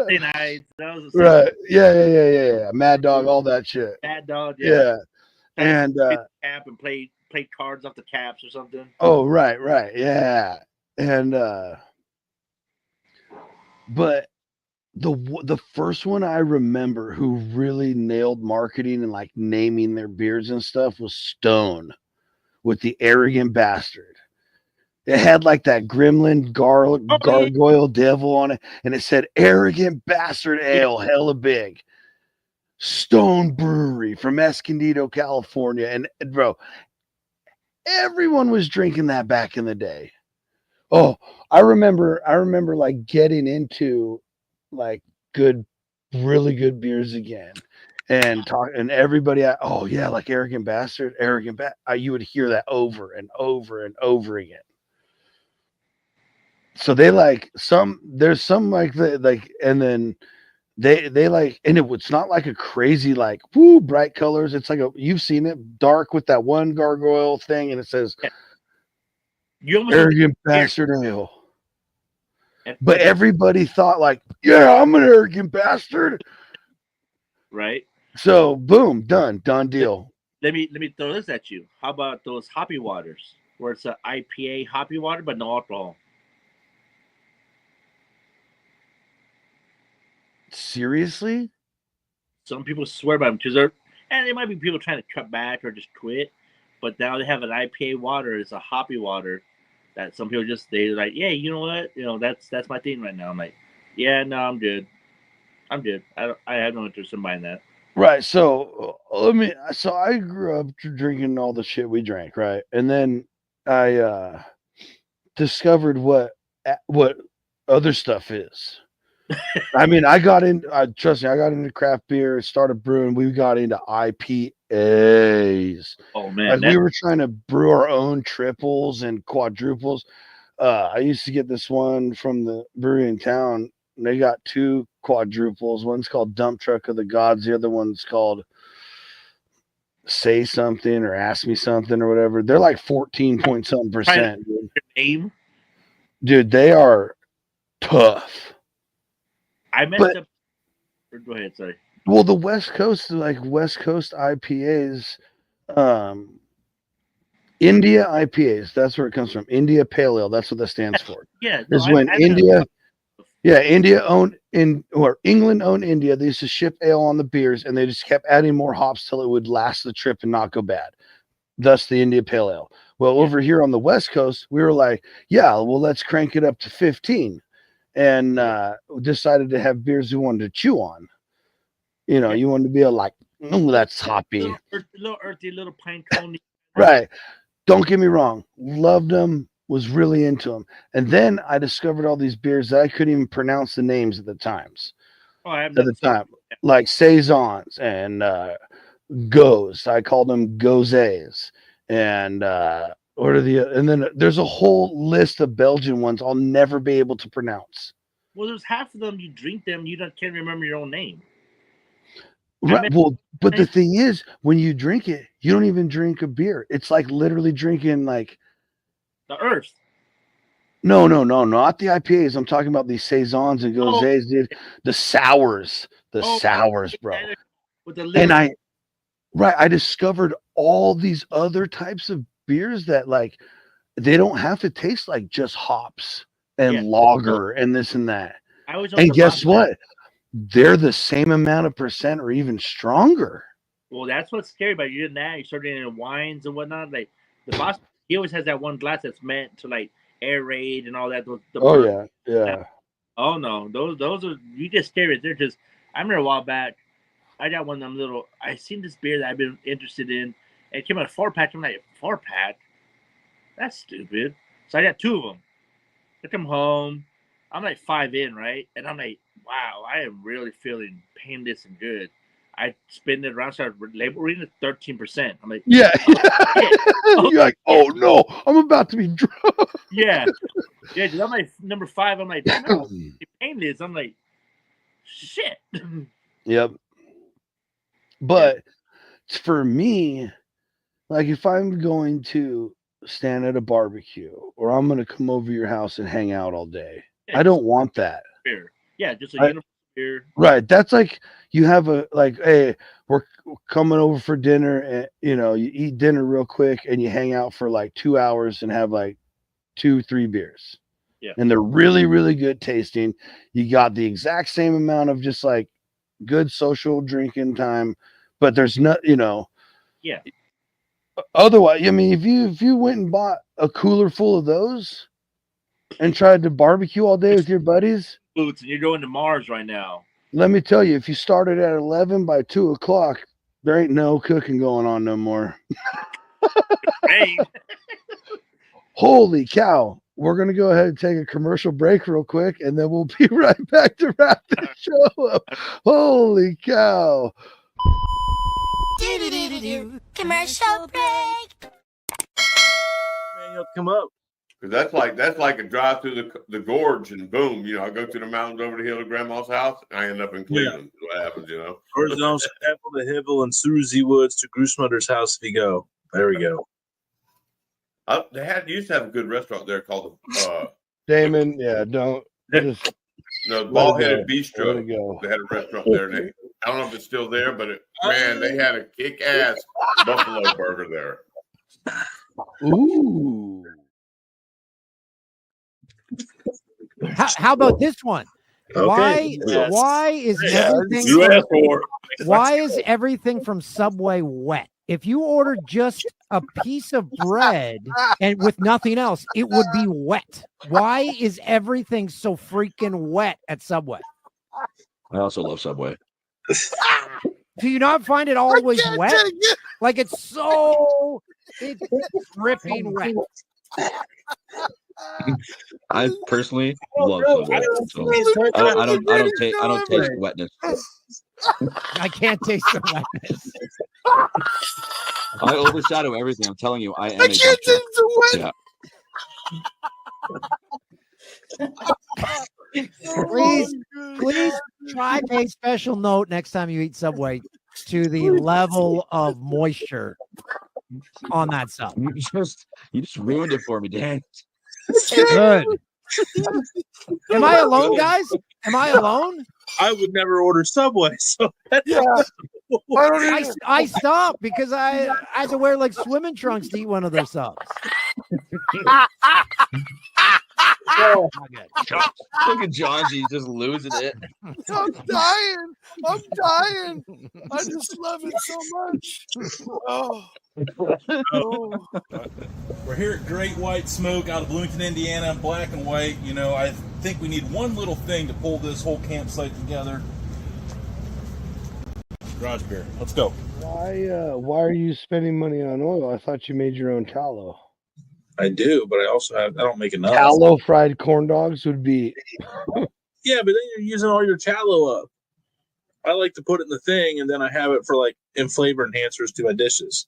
nights. That was a Right. Yeah. Mad Dog, all that shit. Bad Dog. Yeah. And cap and play cards off the caps or something. oh, right. Yeah. And but the first one I remember who really nailed marketing and like naming their beers and stuff was Stone with the Arrogant Bastard. It had like that gremlin gargoyle devil on it, and it said Arrogant Bastard Ale, hella big. Stone Brewery from Escondido, California. And bro, everyone was drinking that back in the day. Oh, I remember like getting into like good, really good beers again. And talk and everybody, oh yeah, like arrogant bastard, you would hear that over and over and over again. So they like some, there's some like the like, and then they like, and it's not like a crazy like woo bright colors. It's like you've seen it, dark with that one gargoyle thing, and it says You almost look arrogant here, bastard ale. But but everybody thought like, yeah, I'm an arrogant bastard. right. So boom, done Let, deal. let me throw this at you. How about those hoppy waters, where it's a IPA hoppy water but no alcohol? Seriously? Some people swear by them because they're, and it might be people trying to cut back or just quit. But now they have an IPA water. It's a hoppy water that some people just they're like, yeah, you know what, that's my thing right now. I'm like, yeah, no, I'm good. I'm good. I have no interest in buying that. Right. So so I grew up drinking all the shit we drank, right? And then I discovered what other stuff is. I mean, trust me, I got into craft beer, started brewing. We got into IPAs. Oh man, Like we that were trying to brew our own triples and quadruples. I used to get this one from the brewery in town. They got two quadruples. One's called Dump Truck of the Gods. The other one's called Say Something or Ask Me Something or whatever. They're like 14 point something trying to percent, dude. name. Dude, they are tough. I messed But up. Go ahead, sorry. well, the West Coast, like West Coast IPAs, um, India IPAs, that's where it comes from. India Pale Ale, that's what that stands for. Yeah, no, Is when I've had India, yeah, India owned in or England owned India. They used to ship ale on the beers, and they just kept adding more hops till it would last the trip and not go bad. Thus, the India Pale Ale. Well, yeah, over here on the West Coast, we were like, yeah, well, let's crank it up to 15, and decided to have beers we wanted to chew on. You know, yeah. you wanted to be like, oh, that's hoppy, Little earthy, little pine cone. right? Don't get me wrong, loved them, was really into them, and then I discovered all these beers that I couldn't even pronounce the names at the times. Oh, I have At the nothing. time, like saisons and goes. I called them gozes, and what are the? And then there's a whole list of Belgian ones I'll never be able to pronounce. Well, there's half of them. You drink them, you don't can't remember your own name. I Right. meant Well, but the thing is, when you drink it, you don't even drink a beer. It's like literally drinking like the Earth. no, not the IPAs. I'm talking about these saisons and Oh, gozes, dude. The sours, oh, bro. with the And little. I discovered all these other types of beers that like they don't have to taste like just hops and Yeah, lager and this and that. I always And forgot guess that. what? They're the same amount of percent or even stronger. Well, that's what's scary about you. And that you start getting into wines and whatnot. Like the boss, he always has that one glass that's meant to like aerate and all that. The Oh burn. yeah, yeah. Oh no, those are you get scared. They're just. I remember a while back. I got one of them little. I seen this beer that I've been interested in. And it came out a 4-pack. I'm like 4-pack. That's stupid. So I got two of them. I come home. I'm like 5 in, right? And I'm like, wow, I am really feeling painless and good. I spin it around, started reading it 13%. I'm like, Yeah. shit. Oh, You're like, oh no, I'm about to be drunk. yeah. Yeah, because I'm like number 5. I'm like, damn, I'm painless. I'm like, shit. Yep. But for me, like if I'm going to stand at a barbecue or I'm going to come over your house and hang out all day, Yeah, I don't want that. beer. Yeah, just a I, uniform beer. right. That's like you have a like, hey, we're coming over for dinner and you eat dinner real quick and you hang out for like 2 hours and have like 2, 3 beers. Yeah. And they're really, really good tasting. You got the exact same amount of just like good social drinking time, but there's not, Yeah. otherwise, I mean, if you went and bought a cooler full of those and tried to barbecue all day with your buddies, Boots, and you're going to Mars right now. Let me tell you, if you started at 11 by 2 o'clock, there ain't no cooking going on no more. Hey, Holy cow. We're going to go ahead and take a commercial break real quick, and then we'll be right back to wrap the show up. Holy cow. Commercial break. Man, you'll come up. Because that's like a drive through the gorge, and boom, I go through the mountains over the hill to Grandma's house, and I end up in Cleveland. That's what happens, Or zones Apple to Hibble and through Z Woods to Groosmutter's house if you go. There we go. They used to have a good restaurant there called Damon, yeah, don't just the Bald-Headed Let Bistro. it go. They had a restaurant there. I don't know if it's still there, but man, they had a kick-ass buffalo burger there. Ooh. How about this one? Okay. Why is everything You asked for why is everything from Subway wet? If you ordered just a piece of bread and with nothing else, it would be wet. Why is everything so freaking wet at Subway? I also love Subway. Do you not find it always wet? Like it's dripping wet. I personally love Subway. So I don't taste wetness. I can't taste the wetness. I overshadow everything. I'm telling you, I am I can't taste the Yeah. Please try a special note next time you eat Subway to the level of moisture on that sub. You just ruined it for me, Dan. Good. Am I alone, guys? Am I alone? I would never order Subway. So I stopped because I had to wear like swimming trunks to eat one of their subs. Oh, Look at Johnsy just losing it. I'm dying. I just love it so much. Oh. We're here at Great White Smoke out of Bloomington, Indiana, black and white. I think we need one little thing to pull this whole campsite together. Garage beer. Let's go. Why are you spending money on oil? I thought you made your own tallow. I do, but I don't make enough. Tallow fried corn dogs would be. Yeah, but then you're using all your tallow up. I like to put it in the thing, and then I have it for in flavor enhancers to my dishes.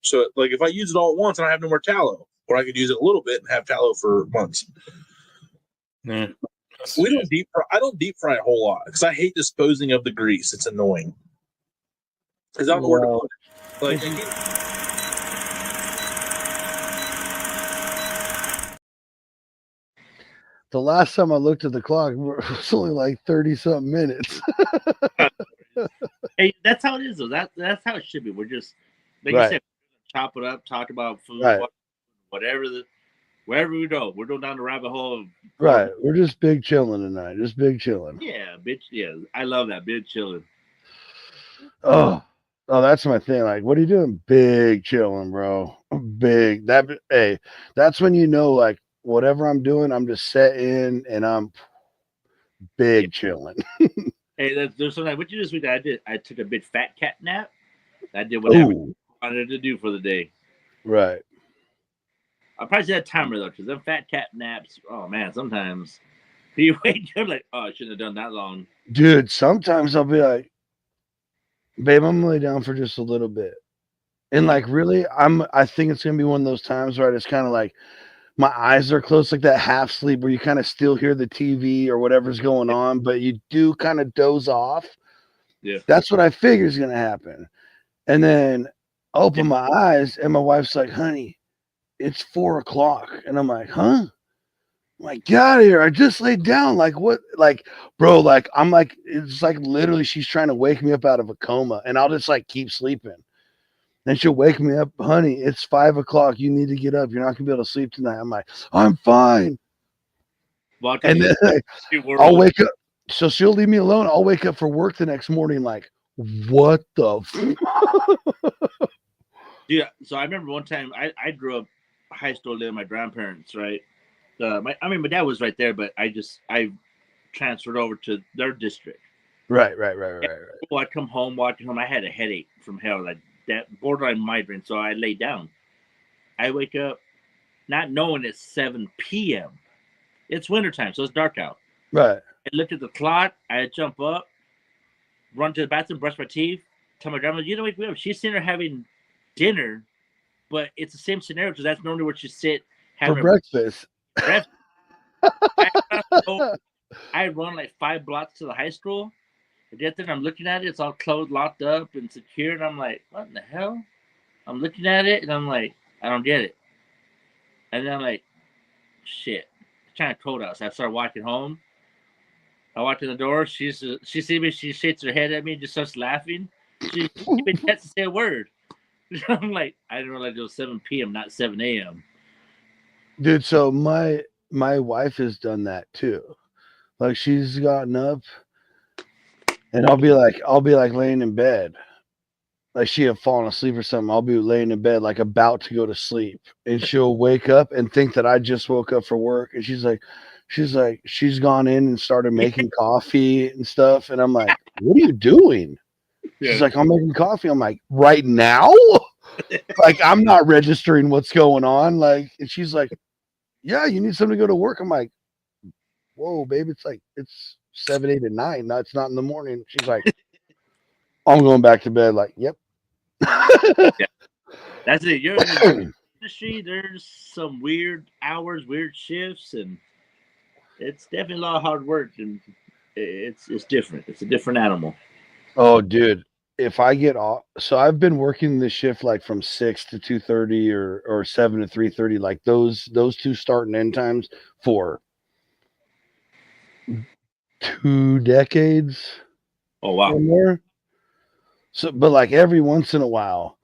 So, if I use it all at once, and I have no more tallow, or I could use it a little bit and have tallow for months. Yeah. We don't deep fry. I don't deep fry a whole lot because I hate disposing of the grease. It's annoying. Because I don't know where to put it. The last time I looked at the clock, it was only like 30-something minutes. hey, that's how it is, though. That's how it should be. We're just, like Right. you said, chop it up, talk about food, Right. whatever wherever we go. We're going down the rabbit hole. Right. We're just big chilling tonight. Just big chilling. Yeah, bitch. Yeah, I love that. Big chilling. Oh, that's my thing. Like, what are you doing? Big chilling, bro. Big. That's when like, whatever I'm doing, I'm just set in and I'm big chilling. Hey, there's something. What you just week I did? I took a big fat cat nap. I did whatever I wanted to do for the day. Right. I probably set a timer though, because them fat cat naps. Oh man, sometimes you wake up like, oh, I shouldn't have done that long. Dude, sometimes I'll be like, babe, I'm gonna lay down for just a little bit. And like, really, I think it's gonna be one of those times where I just kind of like, my eyes are closed, like that half sleep where you kind of still hear the TV or whatever's going on, but you do kind of doze off. Yeah. That's what I figure is gonna happen. And then I open my eyes and my wife's like, honey, it's 4 o'clock. And I'm like, huh? I'm like, get out of here. I just laid down. Like, what? Like, bro, like, I'm like, it's like literally she's trying to wake me up out of a coma and I'll just like keep sleeping. Then she'll wake me up, honey, it's 5 o'clock. You need to get up. You're not gonna be able to sleep tonight. I'm like, I'm fine. And then I'll wake up. So she'll leave me alone. I'll wake up for work the next morning, like, what the Yeah. So I remember one time I grew up high school living with my grandparents, right? My dad was right there, but I transferred over to their district. Right. I come home, walking home. I had a headache from hell, like that borderline migraine. So I lay down. I wake up, not knowing it's 7 p.m. It's wintertime, so it's dark out. Right. I looked at the clock. I jump up, run to the bathroom, brush my teeth. Tell my grandma, you don't wake me up. She's sitting there having dinner, but it's the same scenario because that's normally where she sit having For breakfast. I run like 5 blocks to the high school. I get there and I'm looking at it. It's all closed, locked up, and secure. And I'm like, what in the hell? I'm looking at it and I'm like, I don't get it. And then I'm like, shit. It's kind of cold out. So I start walking home. I walk in the door. She sees me. She shakes her head at me and just starts laughing. She even has to say a word. I'm like, I didn't realize it was 7 p.m., not 7 a.m. Dude, so my wife has done that too. Like she's gotten up and I'll be like laying in bed. Like she had fallen asleep or something. I'll be laying in bed like about to go to sleep. And she'll wake up and think that I just woke up for work. And she's gone in and started making coffee and stuff. And I'm like, what are you doing? She's like, I'm making coffee. I'm like, right now? Like, I'm not registering what's going on. Like, and she's like, yeah, you need something to go to work. I'm like, whoa, babe, it's 7, 8, and 9. No, it's not in the morning. She's like, I'm going back to bed. Like, yep. Yeah. That's it. You're in the industry. There's some weird hours, weird shifts, and it's definitely a lot of hard work, and it's different. It's a different animal. Oh, dude. If I get off, so I've been working this shift like from 6 to 2:30 or 7 to 3:30, like those 2 start and end times for 2 decades. Oh wow. Or more. So, but like every once in a while,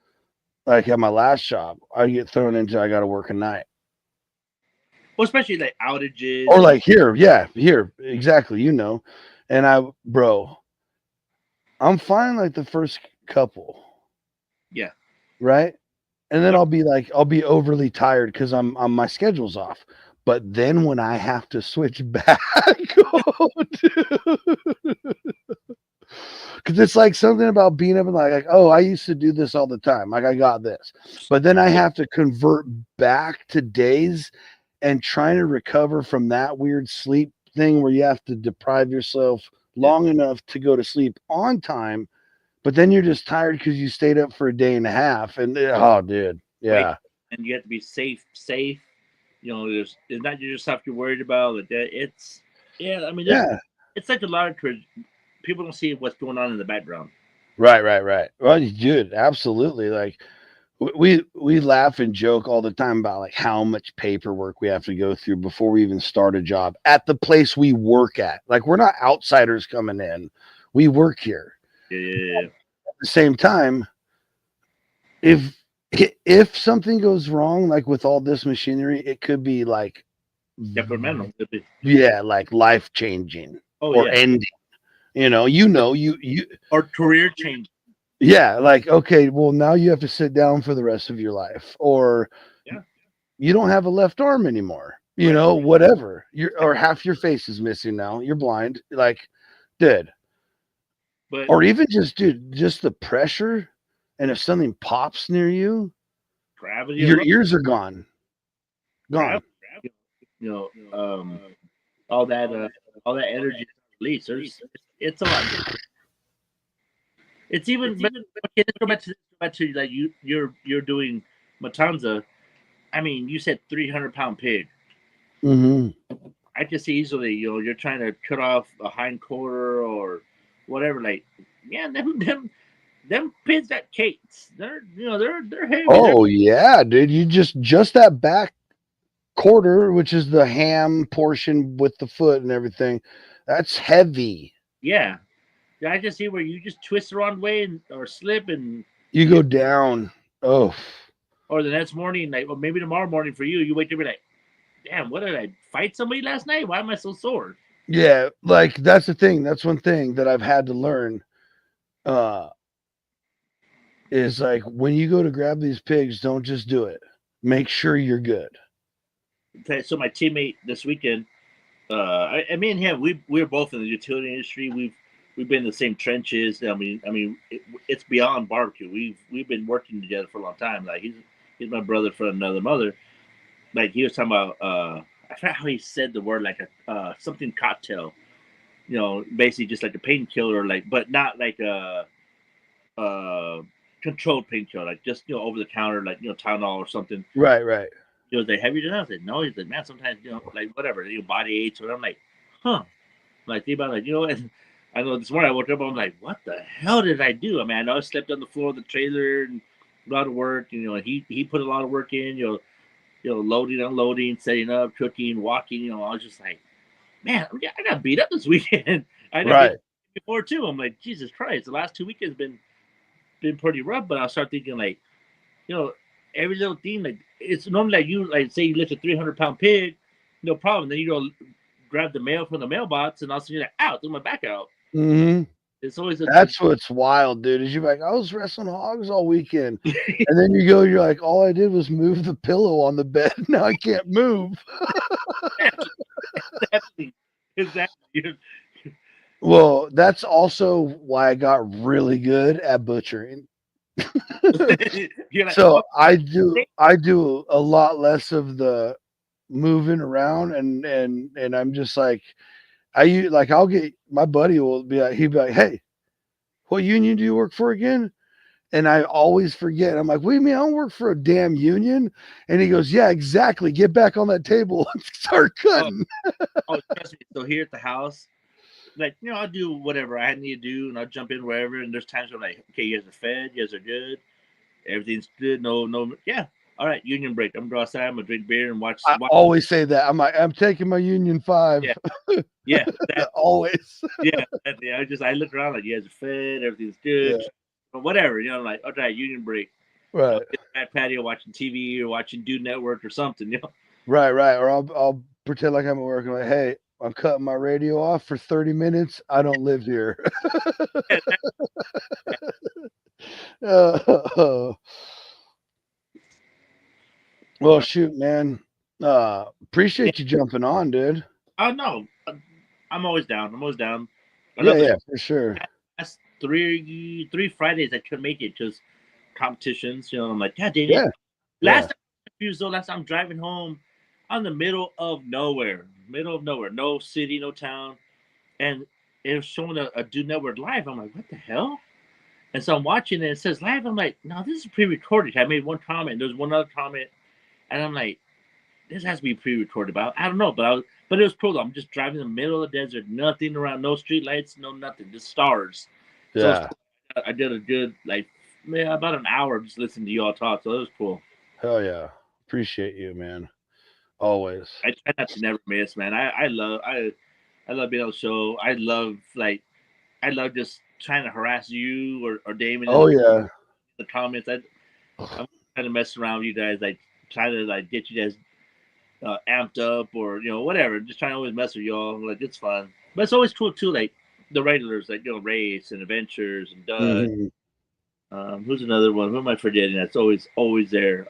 like at my last job, I get thrown into I got to work a night. Well, especially like outages. Or like here, exactly, And I'm fine like the first couple. Yeah. Right? And then I'll be overly tired because my schedule's off. But then when I have to switch back, because it's like something about being up and like, oh, I used to do this all the time. Like I got this. But then I have to convert back to days and trying to recover from that weird sleep thing where you have to deprive yourself long enough to go to sleep on time, but then you're just tired because you stayed up for a day and a half. And oh, dude, yeah. Right. And you have to be safe. It's not yourself you're worried about. It's it's like a lot of people don't see what's going on in the background. Right. Well, dude, absolutely. Like we laugh and joke all the time about like how much paperwork we have to go through before we even start a job at the place we work at. Like we're not outsiders coming in. We work here. Yeah. At the same time, if something goes wrong, like with all this machinery, it could be like detrimental. Yeah, like life changing or ending. You or career change. Yeah, like okay, well now you have to sit down for the rest of your life, or you don't have a left arm anymore. Whatever. Or half your face is missing now. You're blind. Like, dude. Or even just the pressure, and if something pops near you, gravity, your ears are gone. All that energy release. It's a lot. It's even. Let's go back to like you're doing Matanza. I mean, you said 300-pound pig. Mm-hmm. I can see easily. You're trying to cut off a hind quarter or whatever. Like, yeah, them pigs got cakes. They're heavy. Oh yeah, dude. You just that back quarter, which is the ham portion with the foot and everything. That's heavy. Yeah. I can see where you just twist the wrong way or slip and you go down. Oh. Or the next morning, like, or maybe tomorrow morning for you, you wake up and be like, damn, what did I fight somebody last night? Why am I so sore? Yeah, like that's the thing. That's one thing that I've had to learn. Is like when you go to grab these pigs, don't just do it. Make sure you're good. Okay, so my teammate this weekend, I mean, him, we're both in the utility industry. We've been in the same trenches. It's beyond barbecue. We've been working together for a long time. Like he's my brother from another mother. Like he was talking about I forgot how he said the word, like a something cocktail. You know, basically just like a painkiller, like, but not like a controlled painkiller, like just over the counter, like Tylenol or something. Right. He was like, "Have you done that?" I said, "No." He's like, "Man, sometimes like whatever, body aches." Or I'm like, "Huh." Like think about like and I know this morning I woke up, I'm like, "What the hell did I do?" I mean, I know I slept on the floor of the trailer and a lot of work. He put a lot of work in. Loading, unloading, setting up, cooking, walking. I was just like, man, I got beat up this weekend. I got Right. beat before too. I'm like, Jesus Christ, the last 2 weekends been pretty rough. But I start thinking like, every little thing, like it's normally like you like say you lift a 300-pound pig, no problem. Then you go grab the mail from the mailbox, and also you're like, ow, threw my back out. Mm-hmm. It's always That's what's wild, dude. Is you're like, I was wrestling hogs all weekend, and then you're like, all I did was move the pillow on the bed. Now I can't move. exactly. Well, that's also why I got really good at butchering. You're like, So oh, I do a lot less of the moving around, and I'm just like, I'll get my buddy will be like, he'd be like, hey, what union do you work for again? And I always forget. I'm like, what do you mean? I don't work for a damn union. And he goes, yeah, exactly. Get back on that table and start cutting. Trust me. So here at the house, like, I'll do whatever I need to do, and I'll jump in wherever. And there's times where I'm like, okay, you guys are fed, you guys are good, everything's good. No, yeah. All right, union break. I'm gonna go outside. I'm gonna drink beer and watch. I always say that. I'm like, I'm taking my Union 5. Yeah. Always. Yeah. I look around like you guys are fed, everything's good, but whatever. I'm like, okay, union break. Right. At patio watching TV or watching Dude Network or something. Right. Or I'll pretend like I'm at work. I'm like, hey, I'm cutting my radio off for 30 minutes. I don't live here. Well, shoot, man. Appreciate you jumping on, dude. Oh no, I'm always down. Yeah, for sure. That's three Fridays I couldn't make it because competitions. I'm like, God dang it. Yeah. Last time I'm driving home, I'm in the middle of nowhere, no city, no town, and it was showing a Dude Network live. I'm like, what the hell? And so I'm watching it. It says live. I'm like, no, this is pre-recorded. I made one comment. There's one other comment, and I'm like, this has to be pre-recorded. But I don't know. But it was cool. I'm just driving in the middle of the desert, nothing around, no street lights, no nothing, just stars. Yeah. So I did a good about an hour just listening to you all talk. So it was cool. Hell yeah. Appreciate you, man. Always. I try not to never miss, man. I love being on the show. I love just trying to harass you or Damon. Oh yeah. The comments. I'm trying to mess around with you guys, like trying to get you guys amped up or whatever. Just trying to always mess with y'all. Like it's fun, but it's always cool too. Like the regulars, like Race and Adventures and Doug. Mm-hmm. Who's another one? Who am I forgetting? That's always there.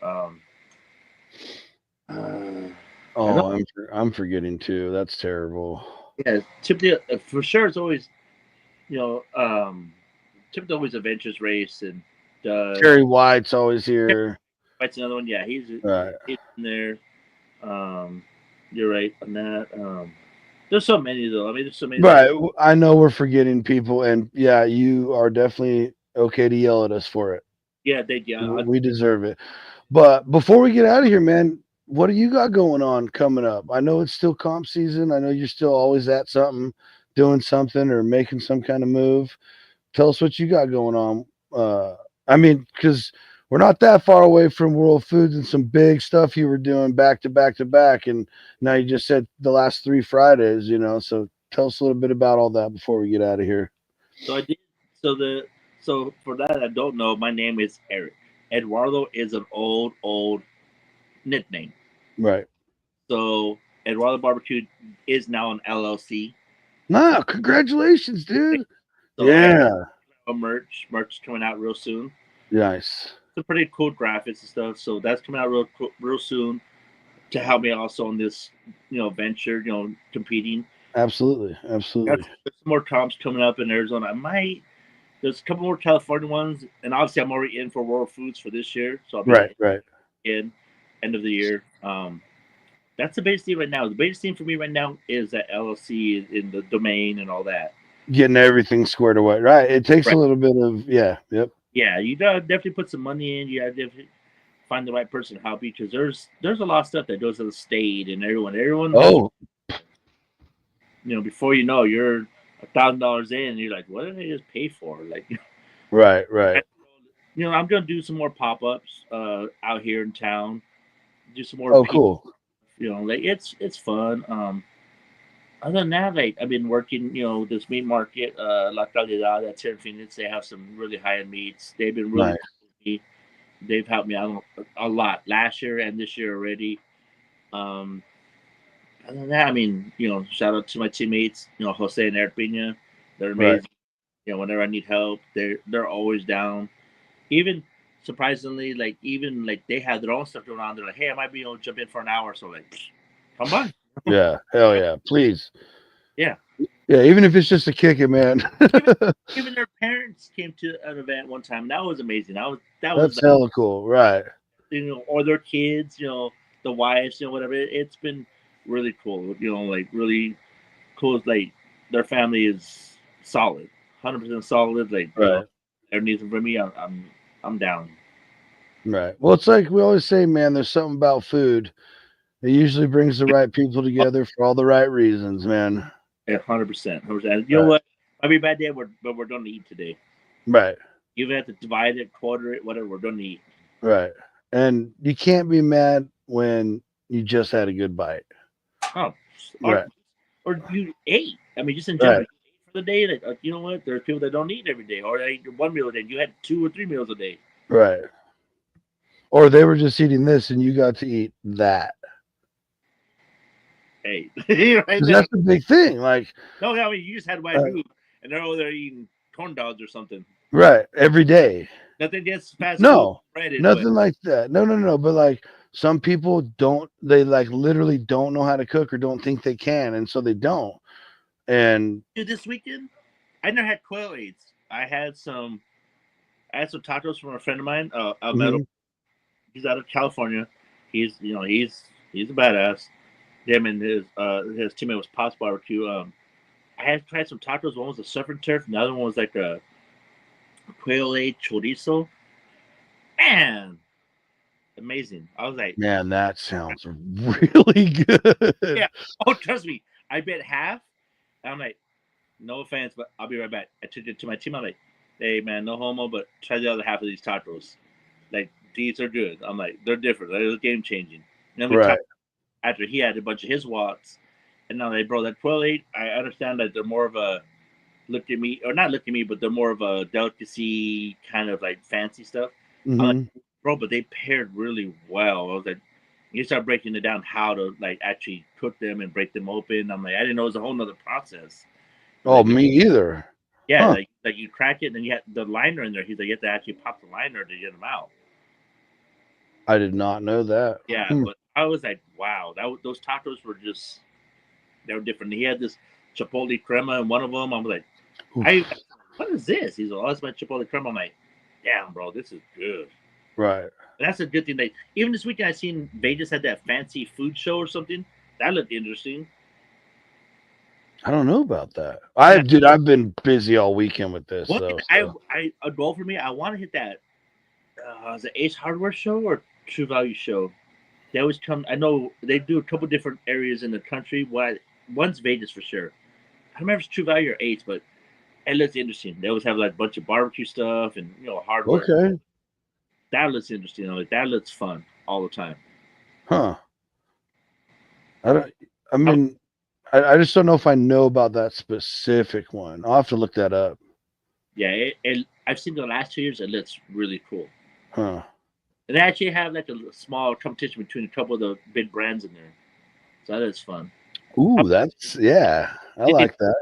I'm forgetting too. That's terrible. Yeah, typically for sure it's always typically always Adventures, Race and Terry White's always here. White's another one. Yeah, he's right. He's in there. You're right on that. There's so many though. I mean, there's so many. Right. I know we're forgetting people, and yeah, you are definitely okay to yell at us for it. Yeah, we deserve it. But before we get out of here, man, what do you got going on coming up? I know it's still comp season. I know you're still always at something, doing something or making some kind of move. Tell us what you got going on. I mean, because we're not that far away from World Foods and some big stuff you were doing back to back to back. And now you just said the last 3 Fridays, so tell us a little bit about all that before we get out of here. So I did. So for that, I don't know. My name is Eric. Eduardo is an old nickname. Right. So Eduardo Barbecue is now an LLC. Nah, congratulations, dude. So yeah. Merch coming out real soon. Nice. Some pretty cool graphics and stuff. So that's coming out real soon. to help me also on this, venture, competing. Absolutely, absolutely. There's some more comps coming up in Arizona. There's a couple more California ones, and obviously I'm already in for World Foods for this year, so I'll be Right. in end of the year. That's the biggest thing right now. The biggest thing for me right now is that LLC in the domain and all that. Getting everything squared away. Right. It takes Right. a little bit of yep. Yeah, you gotta definitely put some money in. You gotta definitely find the right person to help you because there's a lot of stuff that goes to the state and everyone has, Oh, before you know you're $1,000 in and you're like, what did I just pay for? Like, right. I'm gonna do some more pop-ups out here in town, do some more Oh, cool. like it's fun. Other than that, like I've been working, this meat market, La Calidad, that's here in Phoenix. They have some really high-end meats. They've been really Nice. cool with me. They've helped me out a lot last year and this year already. Um, Other than that, I mean, shout out to my teammates, Jose and Eric Pina. They're Right. amazing. Whenever I need help, they're always down. Even surprisingly, like even like they have their own stuff going on. They're like, hey, I might be able to jump in for an hour. So like, come on. Yeah. Hell yeah. Please. Yeah. Yeah. Even if it's just to kick it, man. Even their parents came to an event one time. That was amazing. That That's was hella cool. Right. or their kids, the wives, whatever. It's been really cool. Like really cool. Like their family is solid, 100% solid. Like Right. everything for me. I'm down. Right. Well, it's like we always say, man, there's something about food. It usually brings the right people together for all the right reasons, man. 100%. 100%. You know Right. what? Might be a bad day, but we're done to eat today. Right. Even have to divide it, quarter it, whatever. We're done to eat. Right. And you can't be mad when you just had a good bite. Oh, Right. or you ate. I mean, just in Right. general, you ate for the day. Like, you know what? There's people that don't eat every day, or they eat one meal a day. You had 2 or 3 meals a day. Right. Or they were just eating this and you got to eat that. Hey, right there. That's the big thing. Like, No, I mean, you just had white food, and they're over there eating corn dogs or something. right. Every day. Nothing gets fast No, food breaded, nothing but like that. No. But like some people don't, they like literally don't know how to cook or don't think they can. And so they don't. And dude, this weekend I never had quail eggs. I had some tacos from a friend of mine, Almedo. mhm, He's out of California. He's a badass. Him and his teammate was Pops Barbecue. I had tried some tacos. One was a surf and turf, and the other one was like a quail egg chorizo. Man, amazing! I was like, man, that sounds really good. yeah. Oh, trust me, I bet half. And I'm like, no offense, but I'll be right back. I took it to my team. I'm like, hey man, no homo, but try the other half of these tacos. Like these are good. I'm like, they're different. They're game changing. And then we Right. talked after he had a bunch of his wots, and now they bro that quail egg. I understand that they're more of a look at me, or not look at me, but they're more of a delicacy kind of like fancy stuff. I'm like, Mhm. bro, but they paired really well. I was like, you start breaking it down how to like actually cook them and break them open. I'm like, I didn't know it was a whole nother process. Oh, Like, me either. yeah, Huh. like you crack it and then you had the liner in there. He's like, you have to actually pop the liner to get them out. I did not know that. Yeah, Hmm. but I was like, wow, those tacos were just they were different. He had this chipotle crema in one of them. I'm like, Oof. what is this? He's like, oh, that's my chipotle crema. I'm like, damn, bro, this is good. Right. And that's a good thing. Like even this weekend, I seen Vegas had that fancy food show or something. That looked interesting. I don't know about that. Yeah. I've been busy all weekend with this One though. thing So. a goal for me, I want to hit that. Is it Ace Hardware show or True Value show? They always come. I know they do a couple different areas in the country. One's Vegas for sure. I don't remember if it's True Value or Ace, but it looks interesting. They always have like a bunch of barbecue stuff and hardware. Okay. That looks interesting. Like that looks fun all the time. Huh. I mean, I just don't know if I know about that specific one. I'll have to look that up. Yeah, I've seen the last 2 years. It looks really cool. Huh. And they actually have like a small competition between a couple of the big brands in there. So that is fun. Ooh, that's I like that.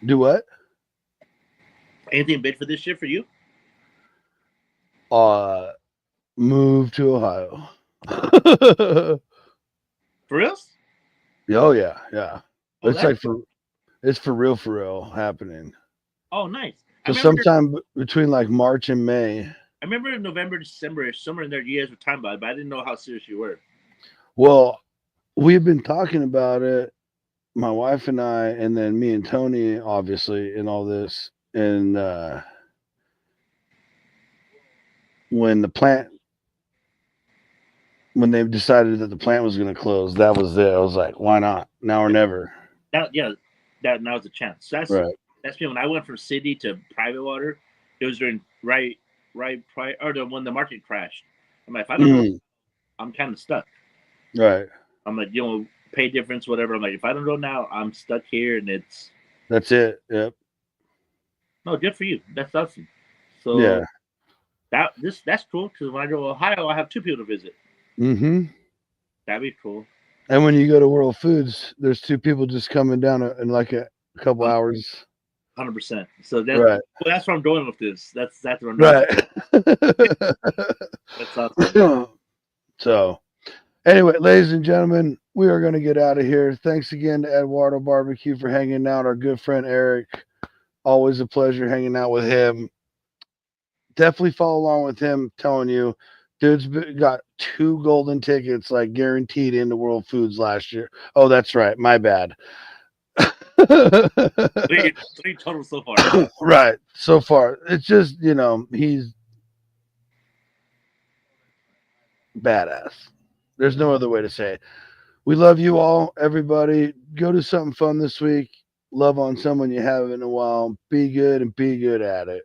Do what? Anything big for this year for you? Move to Ohio. Oh For real? yeah. Oh, It's like it's for real happening. Oh, nice. So sometime between like March and May. I remember in November, December, somewhere in there, you guys were talking about it, but I didn't know how serious you were. Well, we've been talking about it, my wife and I, and then me and Tony, obviously, in all this. And when they decided that the plant was going to close, that was it. I was like, why not? Now or never. Now's a chance. That's Right. That's me when I went from city to private water. It was during right prior or when the market crashed. I'm like, if I don't know, I'm kind of stuck. Right. I'm like, pay difference, whatever. I'm like, if I don't know now, I'm stuck here, and that's it. Yep. No, good for you. That's awesome. So yeah, that's cool because when I go to Ohio, I have 2 people to visit. Mm-hmm. That'd be cool. And when you go to World Foods, there's 2 people just coming down in like a couple hours. 100%. So that's where I'm going with this. That's where I'm right. That's awesome. So, anyway, ladies and gentlemen, we are going to get out of here. Thanks again to Eduardo Barbecue for hanging out. Our good friend Eric, always a pleasure hanging out with him. Definitely follow along with him. Telling you, dude's got 2 golden tickets, like guaranteed into World Foods last year. Oh, that's right. My bad. 3 total so far. Right. So far. It's just, he's badass. There's no other way to say it. We love you all, everybody. Go do something fun this week. Love on someone you haven't in a while. Be good and be good at it.